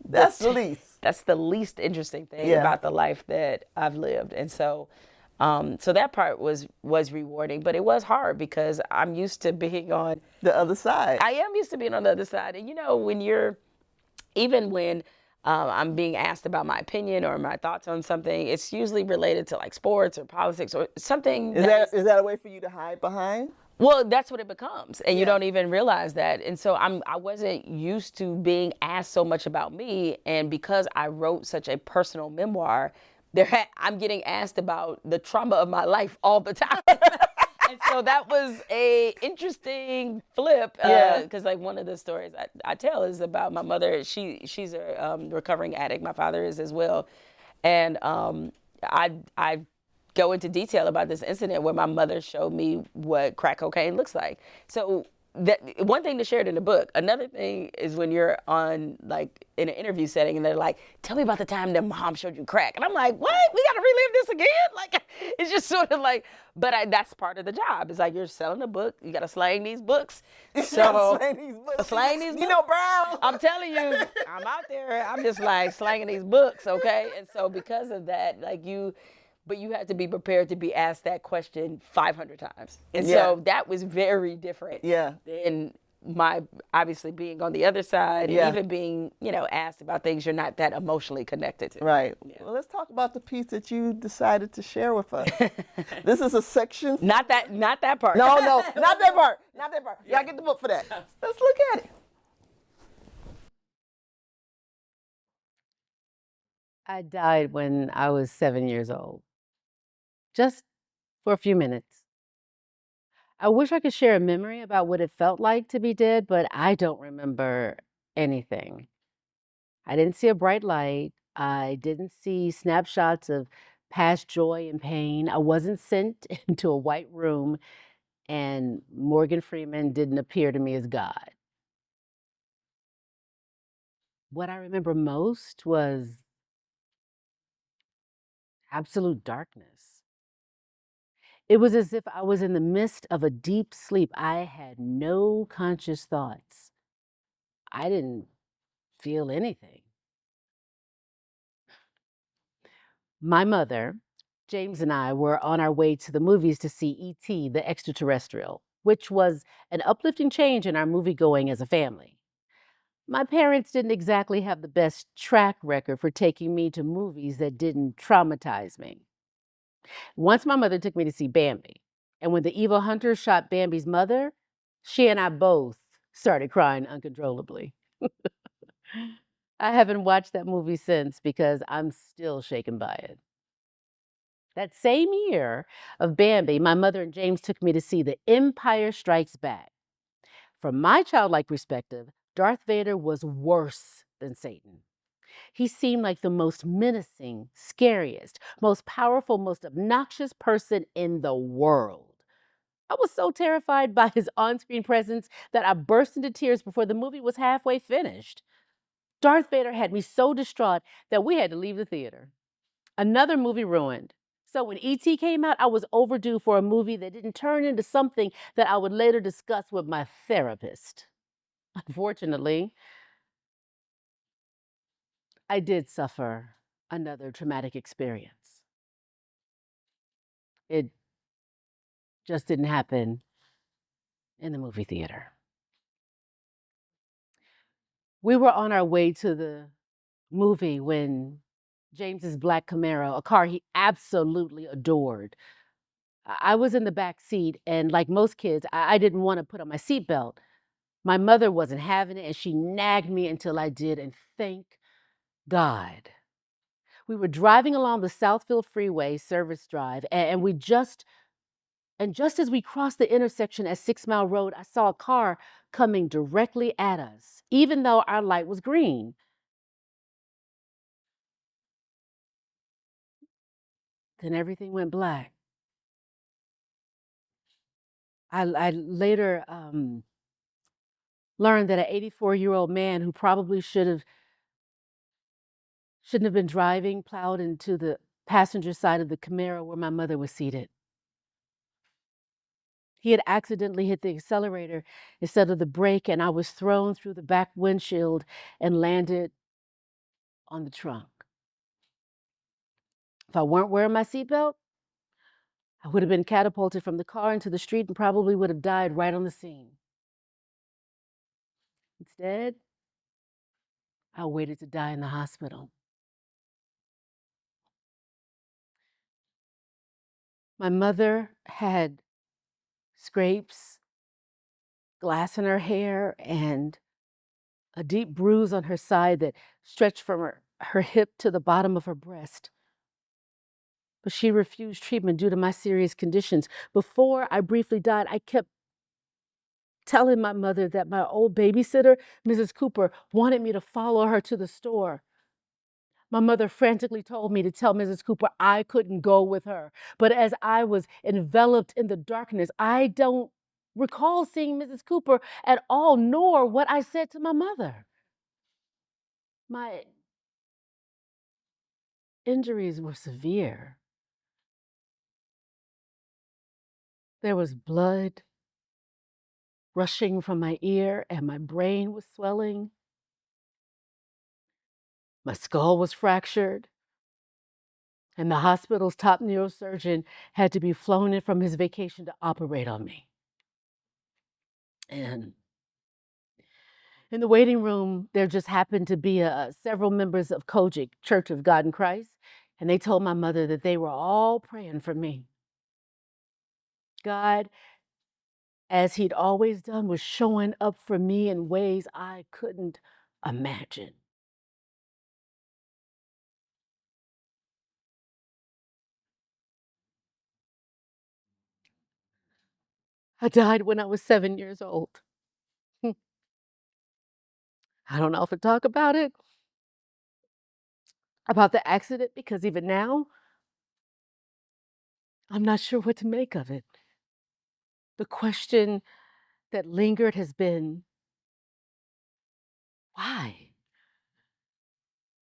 that's the least. That's the least interesting thing about the life that I've lived. And so so that part was rewarding, but it was hard because I'm used to being on the other side. I am used to being on the other side. And you know, when I'm being asked about my opinion or my thoughts on something, it's usually related to like sports or politics or something. Is that a way for you to hide behind? Well, that's what it becomes, and you don't even realize that. And so I wasn't used to being asked so much about me, and because I wrote such a personal memoir, I'm getting asked about the trauma of my life all the time. And so that was a interesting flip, because like one of the stories I tell is about my mother. She's a recovering addict. My father is as well, and I go into detail about this incident where my mother showed me what crack cocaine looks like. So that one thing to share it in the book. Another thing is when you're on like in an interview setting and they're like, "Tell me about the time that mom showed you crack," and I'm like, "What? We got to relive this again?" Like it's just sort of like, but that's part of the job. It's like you're selling a book. You got to slang these books. So slang these books. Brown. I'm telling you, I'm out there. I'm just like slanging these books, okay? And so because of that, like but you have to be prepared to be asked that question 500 times. And so that was very different than my obviously being on the other side and even being, asked about things you're not that emotionally connected to. Right. Yeah. Well, let's talk about the piece that you decided to share with us. This is a section. Not that part. No, not that part. Not that part. You gotta get the book for that. Let's look at it. I died when I was 7 years old, just for a few minutes. I wish I could share a memory about what it felt like to be dead, but I don't remember anything. I didn't see a bright light. I didn't see snapshots of past joy and pain. I wasn't sent into a white room, and Morgan Freeman didn't appear to me as God. What I remember most was absolute darkness. It was as if I was in the midst of a deep sleep. I had no conscious thoughts. I didn't feel anything. My mother, James, and I were on our way to the movies to see E.T., the Extraterrestrial, which was an uplifting change in our movie going as a family. My parents didn't exactly have the best track record for taking me to movies that didn't traumatize me. Once my mother took me to see Bambi, and when the evil hunter shot Bambi's mother, she and I both started crying uncontrollably. I haven't watched that movie since because I'm still shaken by it. That same year of Bambi, my mother and James took me to see The Empire Strikes Back. From my childlike perspective, Darth Vader was worse than Satan. He seemed like the most menacing, scariest, most powerful, most obnoxious person in the world. I was so terrified by his on-screen presence that I burst into tears before the movie was halfway finished. Darth Vader had me so distraught that we had to leave the theater. Another movie ruined. So when E.T. came out, I was overdue for a movie that didn't turn into something that I would later discuss with my therapist. Unfortunately, I did suffer another traumatic experience. It just didn't happen in the movie theater. We were on our way to the movie when James's black Camaro, a car he absolutely adored. I was in the back seat, and like most kids, I didn't want to put on my seatbelt. My mother wasn't having it, and she nagged me until I did, and thank God. We were driving along the Southfield Freeway Service Drive, and just as we crossed the intersection at 6 Mile Road, I saw a car coming directly at us, even though our light was green. Then everything went black. I later learned that an 84-year-old man who probably shouldn't have been driving plowed into the passenger side of the Camaro where my mother was seated. He had accidentally hit the accelerator instead of the brake, and I was thrown through the back windshield and landed on the trunk. If I weren't wearing my seatbelt, I would have been catapulted from the car into the street and probably would have died right on the scene. Instead, I waited to die in the hospital. My mother had scrapes, glass in her hair, and a deep bruise on her side that stretched from her hip to the bottom of her breast. But she refused treatment due to my serious conditions. Before I briefly died, I kept telling my mother that my old babysitter, Mrs. Cooper, wanted me to follow her to the store. My mother frantically told me to tell Mrs. Cooper I couldn't go with her. But as I was enveloped in the darkness, I don't recall seeing Mrs. Cooper at all, nor what I said to my mother. My injuries were severe. There was blood rushing from my ear, and my brain was swelling. My skull was fractured, and the hospital's top neurosurgeon had to be flown in from his vacation to operate on me. And in the waiting room, there just happened to be several members of Kojic, Church of God in Christ, and they told my mother that they were all praying for me. God, as he'd always done, was showing up for me in ways I couldn't imagine. I died when I was 7 years old. I don't often talk about it, about the accident, because even now, I'm not sure what to make of it. The question that lingered has been, why?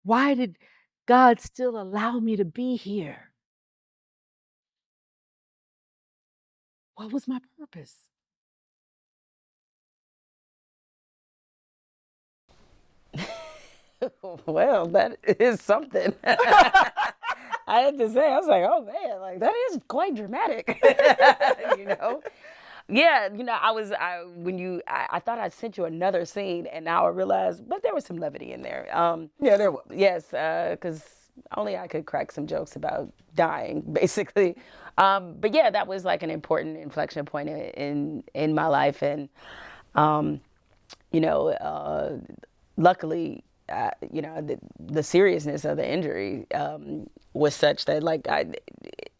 Why did God still allow me to be here? What was my purpose? Well, that is something. I had to say, I was like, oh man, like that is quite dramatic. you know? Yeah, I thought I sent you another scene, and now I realized, but there was some levity in there. Yeah, there was. Yes, because only I could crack some jokes about dying, basically. But yeah, that was like an important inflection point in my life, and you know, luckily, the seriousness of the injury was such that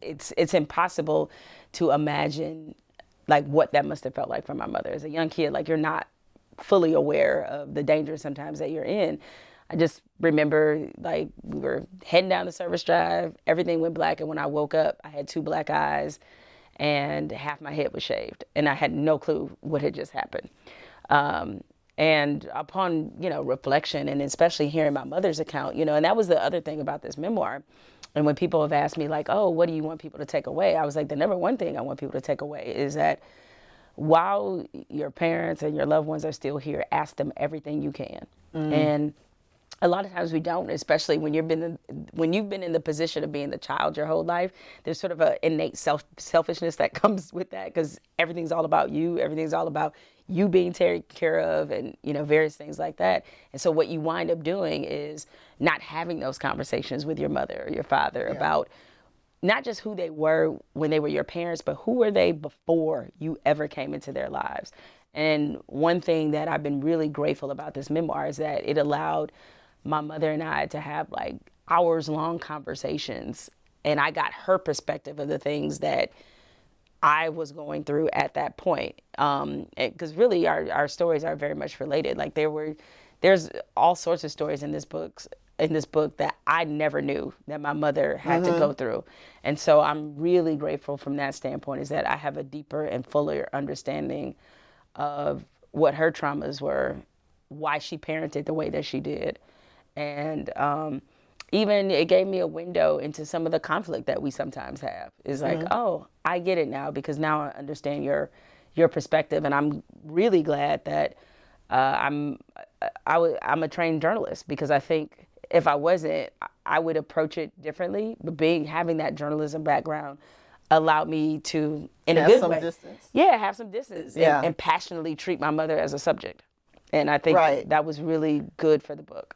it's impossible to imagine like what that must have felt like for my mother as a young kid. Like you're not fully aware of the danger sometimes that you're in. I just remember like we were heading down the service drive, everything went black, and when I woke up, I had 2 black eyes and half my head was shaved, and I had no clue what had just happened. And upon, reflection, and especially hearing my mother's account, and that was the other thing about this memoir. And when people have asked me like, oh, what do you want people to take away? I was like, the number one thing I want people to take away is that while your parents and your loved ones are still here, ask them everything you can. And a lot of times we don't, especially when you've been in the position of being the child your whole life. There's sort of an innate selfishness that comes with that, because everything's all about you. Everything's all about you being taken care of, and various things like that. And so what you wind up doing is not having those conversations with your mother or your father about not just who they were when they were your parents, but who were they before you ever came into their lives. And one thing that I've been really grateful about this memoir is that it allowed my mother and I to have like hours-long conversations, and I got her perspective of the things that I was going through at that point. Because really our stories are very much related. Like there's all sorts of stories in this book that I never knew that my mother had to go through. And so I'm really grateful from that standpoint, is that I have a deeper and fuller understanding of what her traumas were, why she parented the way that she did. And even it gave me a window into some of the conflict that we sometimes have. It's like, oh, I get it now, because now I understand your perspective. And I'm really glad that I'm a trained journalist, because I think if I wasn't, I would approach it differently. But having that journalism background allowed me to, in a good way, have some distance, and passionately treat my mother as a subject. And I think that was really good for the book.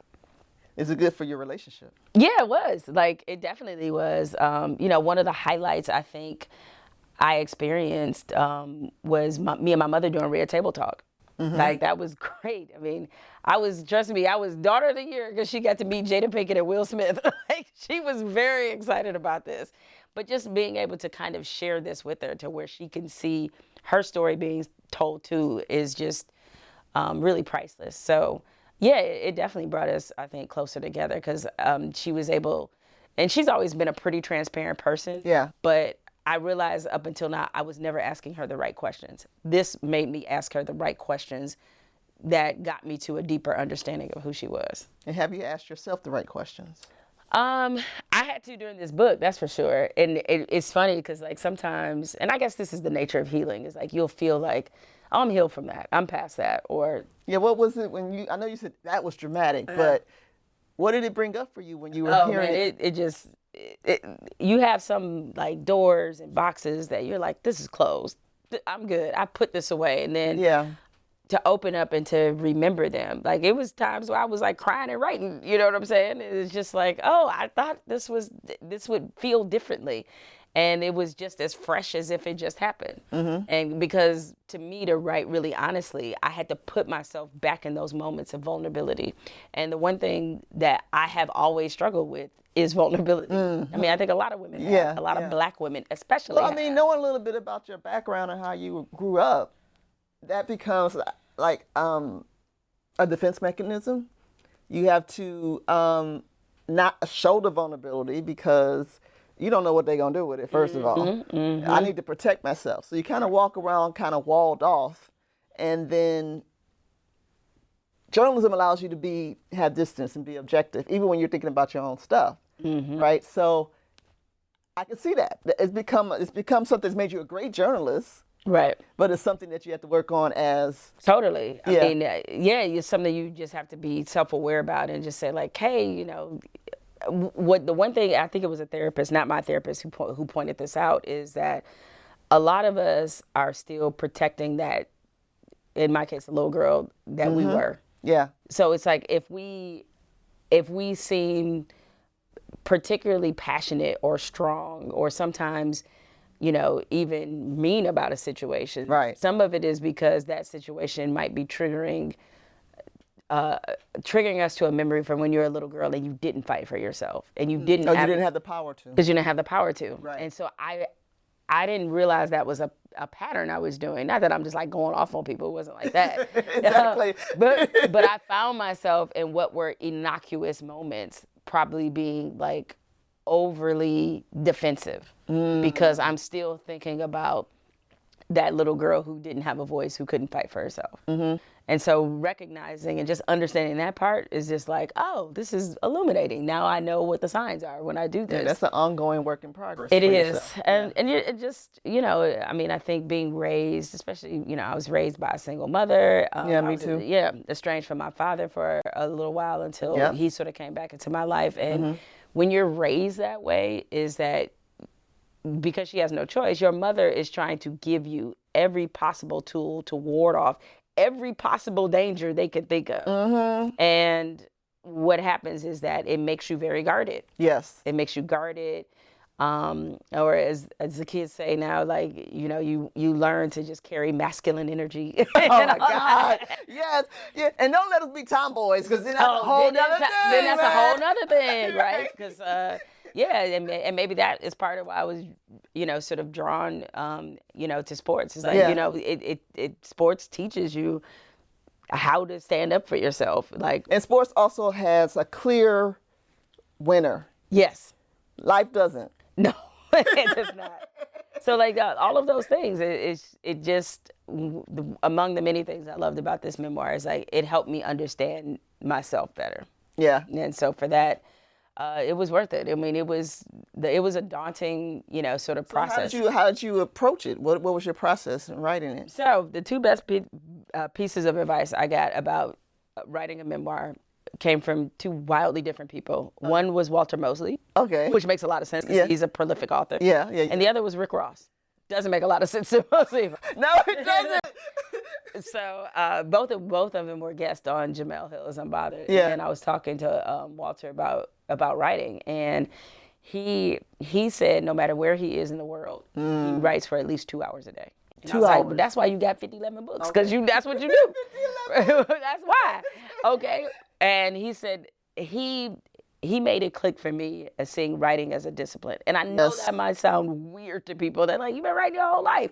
Is it good for your relationship? Yeah, it was. Like, it definitely was. One of the highlights I think I experienced was me and my mother doing Red Table Talk. Like, that was great. I mean, trust me, I was daughter of the year because she got to meet Jada Pinkett and Will Smith. Like, she was very excited about this. But just being able to kind of share this with her to where she can see her story being told too is just really priceless. So, yeah, it definitely brought us, I think, closer together, because she was able, and she's always been a pretty transparent person. Yeah. But I realized up until now, I was never asking her the right questions. This made me ask her the right questions that got me to a deeper understanding of who she was. And have you asked yourself the right questions? I had to during this book, that's for sure. And it's funny because like sometimes, and I guess this is the nature of healing, is like you'll feel like, oh, I'm healed from that. I'm past that. Or yeah, what was it when I know you said that was dramatic, but what did it bring up for you when you were hearing it? You have some like doors and boxes that you're like, this is closed. I'm good. I put this away. And then to open up and to remember them. Like it was times where I was like crying and writing, you know what I'm saying? It was just like, oh, I thought this would feel differently. And it was just as fresh as if it just happened. And because to me to write really honestly, I had to put myself back in those moments of vulnerability. And the one thing that I have always struggled with is vulnerability. I mean, I think a lot of women have, a lot of Black women especially. Well, I mean, knowing a little bit about your background and how you grew up, that becomes like a defense mechanism. You have to not show the vulnerability because you don't know what they're going to do with it, first of all. I need to protect myself. So you kind of walk around kind of walled off. And then journalism allows you to have distance and be objective, even when you're thinking about your own stuff, right? So I can see that. It's become something that's made you a great journalist. Right. But it's something that you have to work on as... Totally. I mean, it's something you just have to be self-aware about and just say like, hey, you know, the one thing, I think it was a therapist, not my therapist, who pointed this out, is that a lot of us are still protecting that, in my case, a little girl that we were. Yeah. So it's like if we seem particularly passionate or strong or sometimes, you know, even mean about a situation. Right. Some of it is because that situation might be triggering us to a memory from when you were a little girl and you didn't fight for yourself and you didn't. You didn't have the power to. Because you didn't have the power to. Right. And so I didn't realize that was a pattern I was doing. Not that I'm just like going off on people. It wasn't like that. Exactly. But I found myself in what were innocuous moments, probably being like overly defensive because I'm still thinking about that little girl who didn't have a voice, who couldn't fight for herself. And so recognizing and just understanding that part is just like, oh, this is illuminating. Now I know what the signs are when I do this. Yeah, that's an ongoing work in progress. It is. And it just, you know, I mean, I think being raised, especially, you know, I was raised by a single mother. Me too. Estranged from my father for a little while until he sort of came back into my life. And when you're raised that way, is that because she has no choice, your mother is trying to give you every possible tool to ward off every possible danger they could think of. And what happens is that it makes you very guarded. Yes. It makes you guarded. Or as the kids say now, like, you know, you learn to just carry masculine energy. Oh my God. Yes. Yeah. And don't let us be tomboys, because then that's a whole nother thing. Then that's a whole nother thing, right? Because and maybe that is part of why I was, you know, sort of drawn, you know, to sports. It's like, you know, sports teaches you how to stand up for yourself. Like, and sports also has a clear winner. Yes. Life doesn't. No, it does not. So like all of those things, it just, among the many things I loved about this memoir is like, it helped me understand myself better. Yeah. And so for that, it was worth it. I mean, it was a daunting, you know, sort of process. How did you approach it? What was your process in writing it? So the two best pieces of advice I got about writing a memoir came from two wildly different people. One was WalterMosely, which makes a lot of sense because he's a prolific author. Yeah. And the other was RickRoss. Doesn't make a lot of sense to most people. No, it doesn't. So both of them were guests on Jemele Hill as Unbothered. Yeah. And I was talking to Walter about writing, and he said no matter where he is in the world, he writes for at least 2 hours a day. And 2 hours. Like, that's why you got 11 books, because that's what you do. That's why. Okay. And he said he made it click for me as seeing writing as a discipline. And I know that might sound weird to people. They're like, you've been writing your whole life.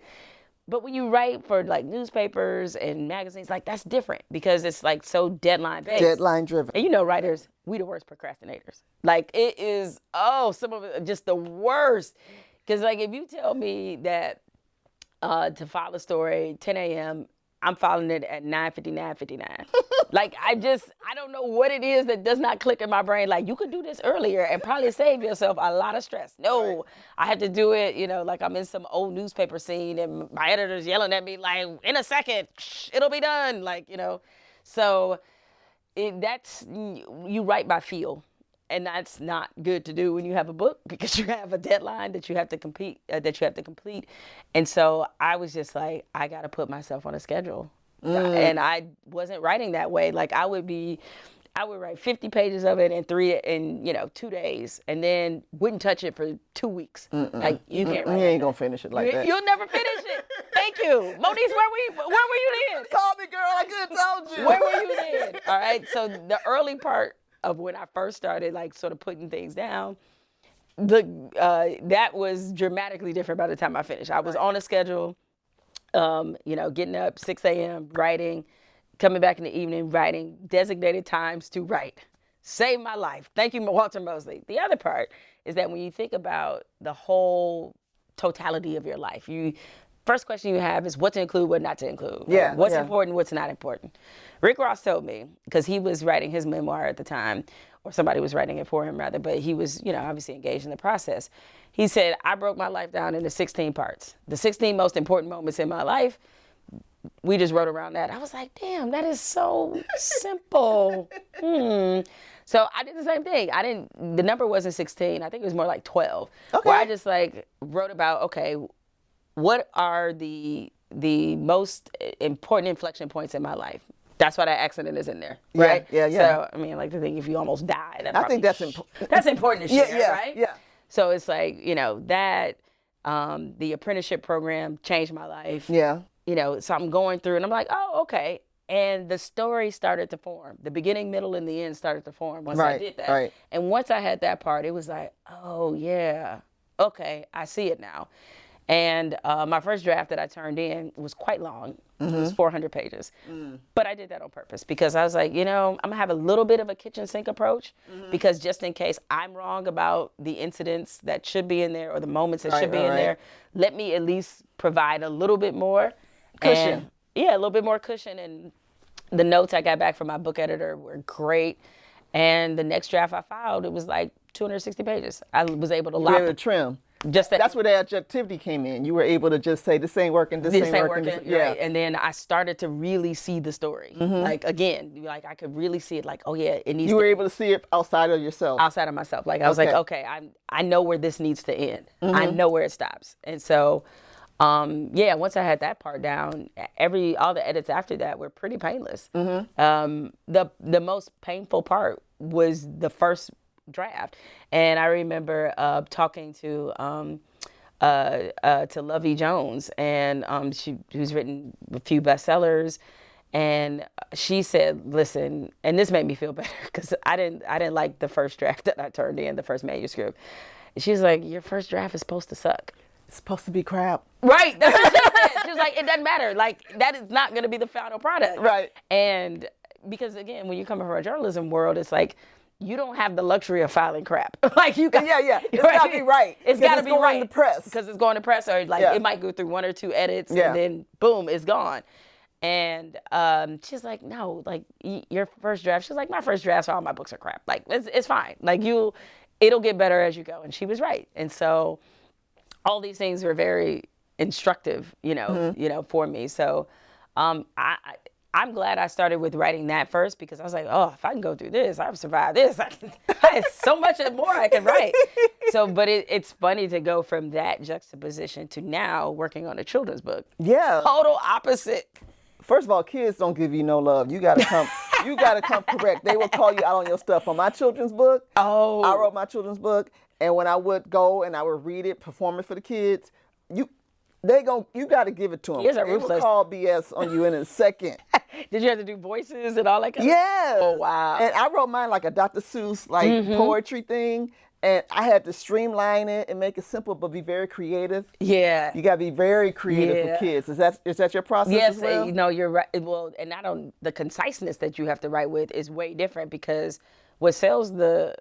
But when you write for like newspapers and magazines, like that's different because it's like so deadline based. Deadline driven. And you know, writers, we the worst procrastinators. Like it is, some of it just the worst. Because like if you tell me that to file a story 10 a.m., I'm filing it at 9:59. Like I don't know what it is that does not click in my brain. Like you could do this earlier and probably save yourself a lot of stress. No, right. I have to do it, like I'm in some old newspaper scene and my editor's yelling at me like, in a second, it'll be done. Like, so that's, you write by feel. And that's not good to do when you have a book because you have a deadline that you have to complete. And so I was just like, I got to put myself on a schedule. And I wasn't writing that way. Like I would write 50 pages of it in 2 days, and then wouldn't touch it for 2 weeks. Like you can't. You ain't gonna finish it like that. You'll never finish it. Thank you, Moniz. Where were you then? Call me, girl. I could have told you. Where were you then? All right. So the early part of when I first started, like sort of putting things down, that was dramatically different by the time I finished. I was on a schedule, getting up 6 a.m., writing, coming back in the evening, writing, designated times to write. Saved my life. Thank you, WalterMosely. The other part is that when you think about the whole totality of your life, first question you have is what to include, what not to include. Yeah. What's important, what's not important. RickRoss told me, because he was writing his memoir at the time, or somebody was writing it for him rather, but he was, obviously engaged in the process. He said, I broke my life down into 16 parts. The 16 most important moments in my life, we just wrote around that. I was like, damn, that is so simple. So I did the same thing. The number wasn't 16. I think it was more like 12. Okay. Where I just wrote about, okay, what are the most important inflection points in my life? That's why that accident is in there, right? Yeah. So, I mean, like the thing, if you almost die, I think that's important. That's important to share, right? Yeah. So it's like, that the apprenticeship program changed my life. Yeah. So I'm going through and I'm like, oh, okay. And the story started to form. The beginning, middle, and the end started to form once I did that. Right. And once I had that part, it was like, oh, yeah, okay, I see it now. And my first draft that I turned in was quite long. It was 400 pages. But I did that on purpose because I was like, I'm going to have a little bit of a kitchen sink approach because just in case I'm wrong about the incidents that should be in there or the moments that should be in there, let me at least provide a little bit more cushion. A little bit more cushion. And the notes I got back from my book editor were great. And the next draft I filed, it was like 260 pages. I was able to lock it. Trim. That's where the objectivity came in. You were able to just say, this ain't working, this ain't working. Yeah. Right. And then I started to really see the story. Like, again, I could really see it like, oh, yeah, it needs You were able to see it outside of yourself. Outside of myself. Like, I was like, okay, I know where this needs to end. I know where it stops. And so, once I had that part down, all the edits after that were pretty painless. The most painful part was the first draft. And I remember talking to LuvvieJones, and who's written a few bestsellers, and she said, listen, and this made me feel better because I didn't like the first draft that I turned in, the first manuscript. And she's like, your first draft is supposed to suck. It's supposed to be crap. Right. That's what she said. She was like, it doesn't matter. Like, that is not going to be the final product. Right. And because, again, when you come from a journalism world, it's like, you don't have the luxury of filing crap. Like you got, It's got to be right. It's got to be right. It's going to press. Because it's going to press, or it might go through 1 or 2 edits, and then boom, it's gone. And she's like, no, like your first draft. She's like, my first drafts, all my books are crap. Like it's fine. Like it'll get better as you go. And she was right. And so all these things were very instructive, for me. So I'm glad I started with writing that first because I was like, oh, if I can go through this, I've survived this. There's so much more I can write. So, but it's funny to go from that juxtaposition to now working on a children's book. Yeah. Total opposite. First of all, kids don't give you no love. You gotta come correct. They will call you out on your stuff. On my children's book, I wrote my children's book, and when I would go and I would read it, perform it for the kids, you got to give it to them. They will call BS on you in a second. Did you have to do voices and all that kind of stuff? Oh, wow. And I wrote mine like a Dr. Seuss, poetry thing. And I had to streamline it and make it simple, but be very creative. Yeah. You got to be very creative for kids. Is that your process as well? Yes, you're right. Well, and the conciseness that you have to write with is way different because what sells the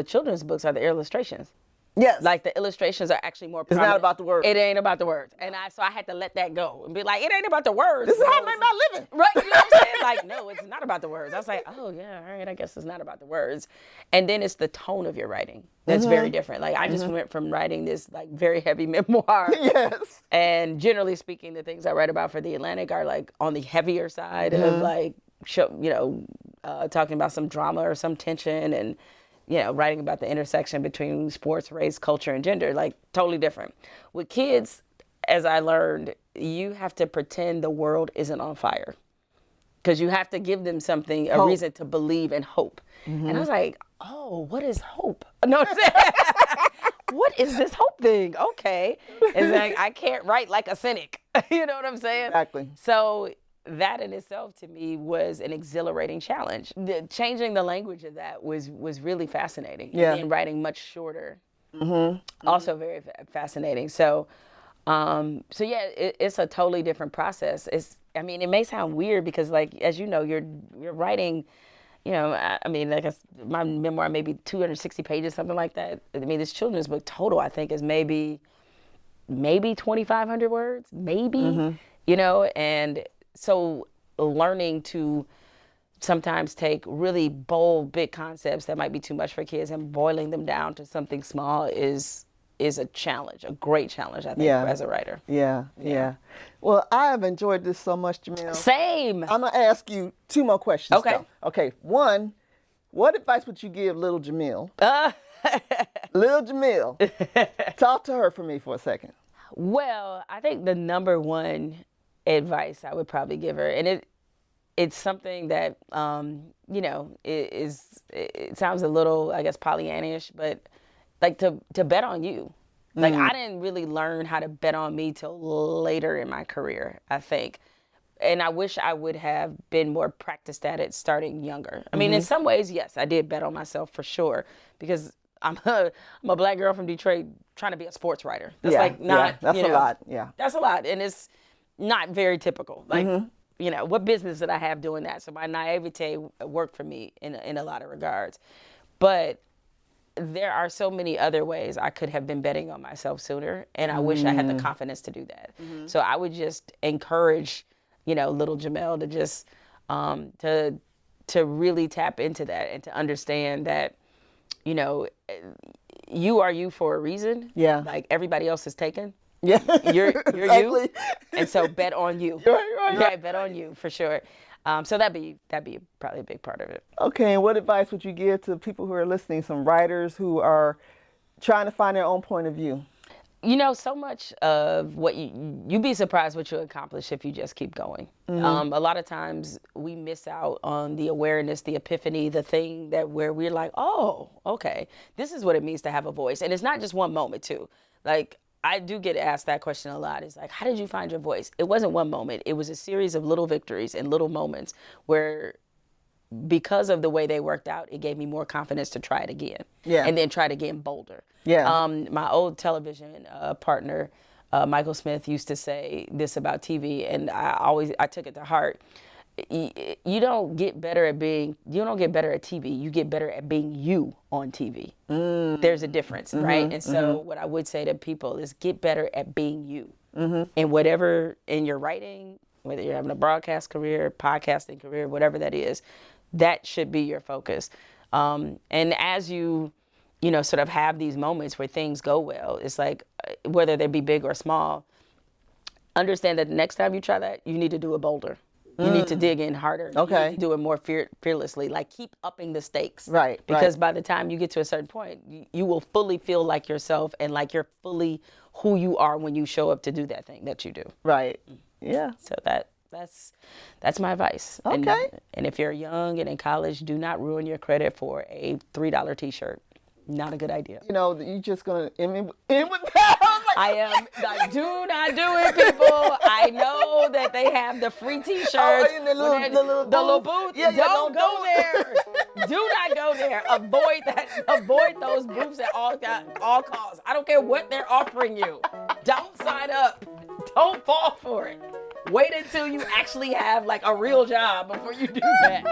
children's books are the illustrations. Yes. Like the illustrations are actually more It's prominent. not about the words. It ain't about the words. And so I had to let that go and be like, it ain't about the words. This is how I make my living. Right, you know what I'm saying? Like, no, it's not about the words. I was like, oh yeah, all right, I guess it's not about the words. And then it's the tone of your writing that's very different. Like I just went from writing this like very heavy memoir. Yes. And generally speaking, the things I write about for The Atlantic are like on the heavier side of like, talking about some drama or some tension and, writing about the intersection between sports, race, culture, and gender, like totally different. With kids, as I learned, you have to pretend the world isn't on fire because you have to give them something, a reason to believe and hope. And I was like, oh, what is hope? No, I'm saying, what is this hope thing? Okay. It's like, I can't write like a cynic. You know what I'm saying? Exactly. So that in itself to me was an exhilarating challenge. Changing the language of that was really fascinating. Yeah. And writing much shorter, also very fascinating. So, yeah, it's a totally different process. It may sound weird because, like, as you know, you're writing. My memoir may be 260 pages, something like that. I mean, this children's book total, I think, is maybe 2,500 words, maybe. And so learning to sometimes take really bold, big concepts that might be too much for kids and boiling them down to something small is a challenge, a great challenge, I think, as a writer. Yeah. Well, I have enjoyed this so much, Jemele. Same. I'm going to ask you 2 more questions. Okay. Though. Okay. 1, what advice would you give little Jemele? Little Jemele. Talk to her for me for a second. Well, I think the number one advice I would probably give her, and it's something that it sounds a little, I guess, Pollyannish, but like to bet on you. Like I didn't really learn how to bet on me till later in my career, I think. And I wish I would have been more practiced at it starting younger. I mean, in some ways, yes, I did bet on myself for sure because I'm a Black girl from Detroit trying to be a sports writer. That's that's a lot. Yeah. That's a lot. And it's not very typical. Like, what business did I have doing that? So my naivete worked for me in a lot of regards. But there are so many other ways I could have been betting on myself sooner. And I wish I had the confidence to do that. So I would just encourage, little Jemele to just, to really tap into that and to understand that, you are you for a reason. Yeah. Like everybody else is taken. Yeah. You're exactly. You. And so bet on you. Right. Yeah, bet on you for sure. So that'd be probably a big part of it. Okay, and what advice would you give to people who are listening, some writers who are trying to find their own point of view? So much of what you'd be surprised what you'll accomplish if you just keep going. A lot of times we miss out on the awareness, the epiphany, the thing where we're like, oh, okay, this is what it means to have a voice. And it's not just one moment too. Like I do get asked that question a lot. It's like, how did you find your voice? It wasn't one moment. It was a series of little victories and little moments where because of the way they worked out, it gave me more confidence to try it again. Yeah. And then try it again bolder. Yeah. My old television partner, Michael Smith, used to say this about TV, and I took it to heart. You don't get better at TV. You get better at being you on TV. There's a difference, right? And so what I would say to people is get better at being you. And whatever in your writing, whether you're having a broadcast career, podcasting career, whatever that is, that should be your focus. And as you sort of have these moments where things go well, it's like, whether they be big or small, understand that the next time you try that, you need to do it bolder. You need to dig in harder. Okay. You need to do it more fearlessly. Like keep upping the stakes. Right. Because by the time you get to a certain point, you will fully feel like yourself and like you're fully who you are when you show up to do that thing that you do. Right. Yeah. So that's my advice. Okay. And if you're young and in college, do not ruin your credit for a $3 T-shirt. Not a good idea. You're just going to end with that. I am. Like, do not do it, people. I know that they have the free T-shirts. The little booth. Yeah, don't go there. Do not go there. Avoid that. Avoid those booths at all costs. I don't care what they're offering you. Don't sign up. Don't fall for it. Wait until you actually have like a real job before you do that.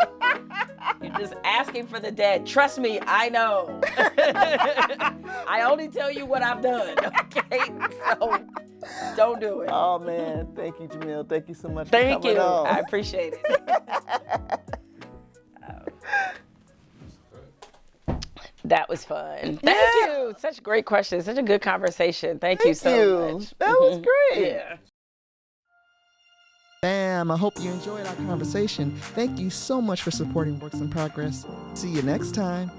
You just ask asking for the dead. Trust me, I know. I only tell you what I've done, okay? So don't do it. Oh, man. Thank you, Jemele. Thank you so much for Thank coming you. on. I appreciate it. That was fun. Thank you. Such great questions. Such a good conversation. Thank you so much. That was great. Yeah. Bam, I hope you enjoyed our conversation. Thank you so much for supporting Works in Progress. See you next time.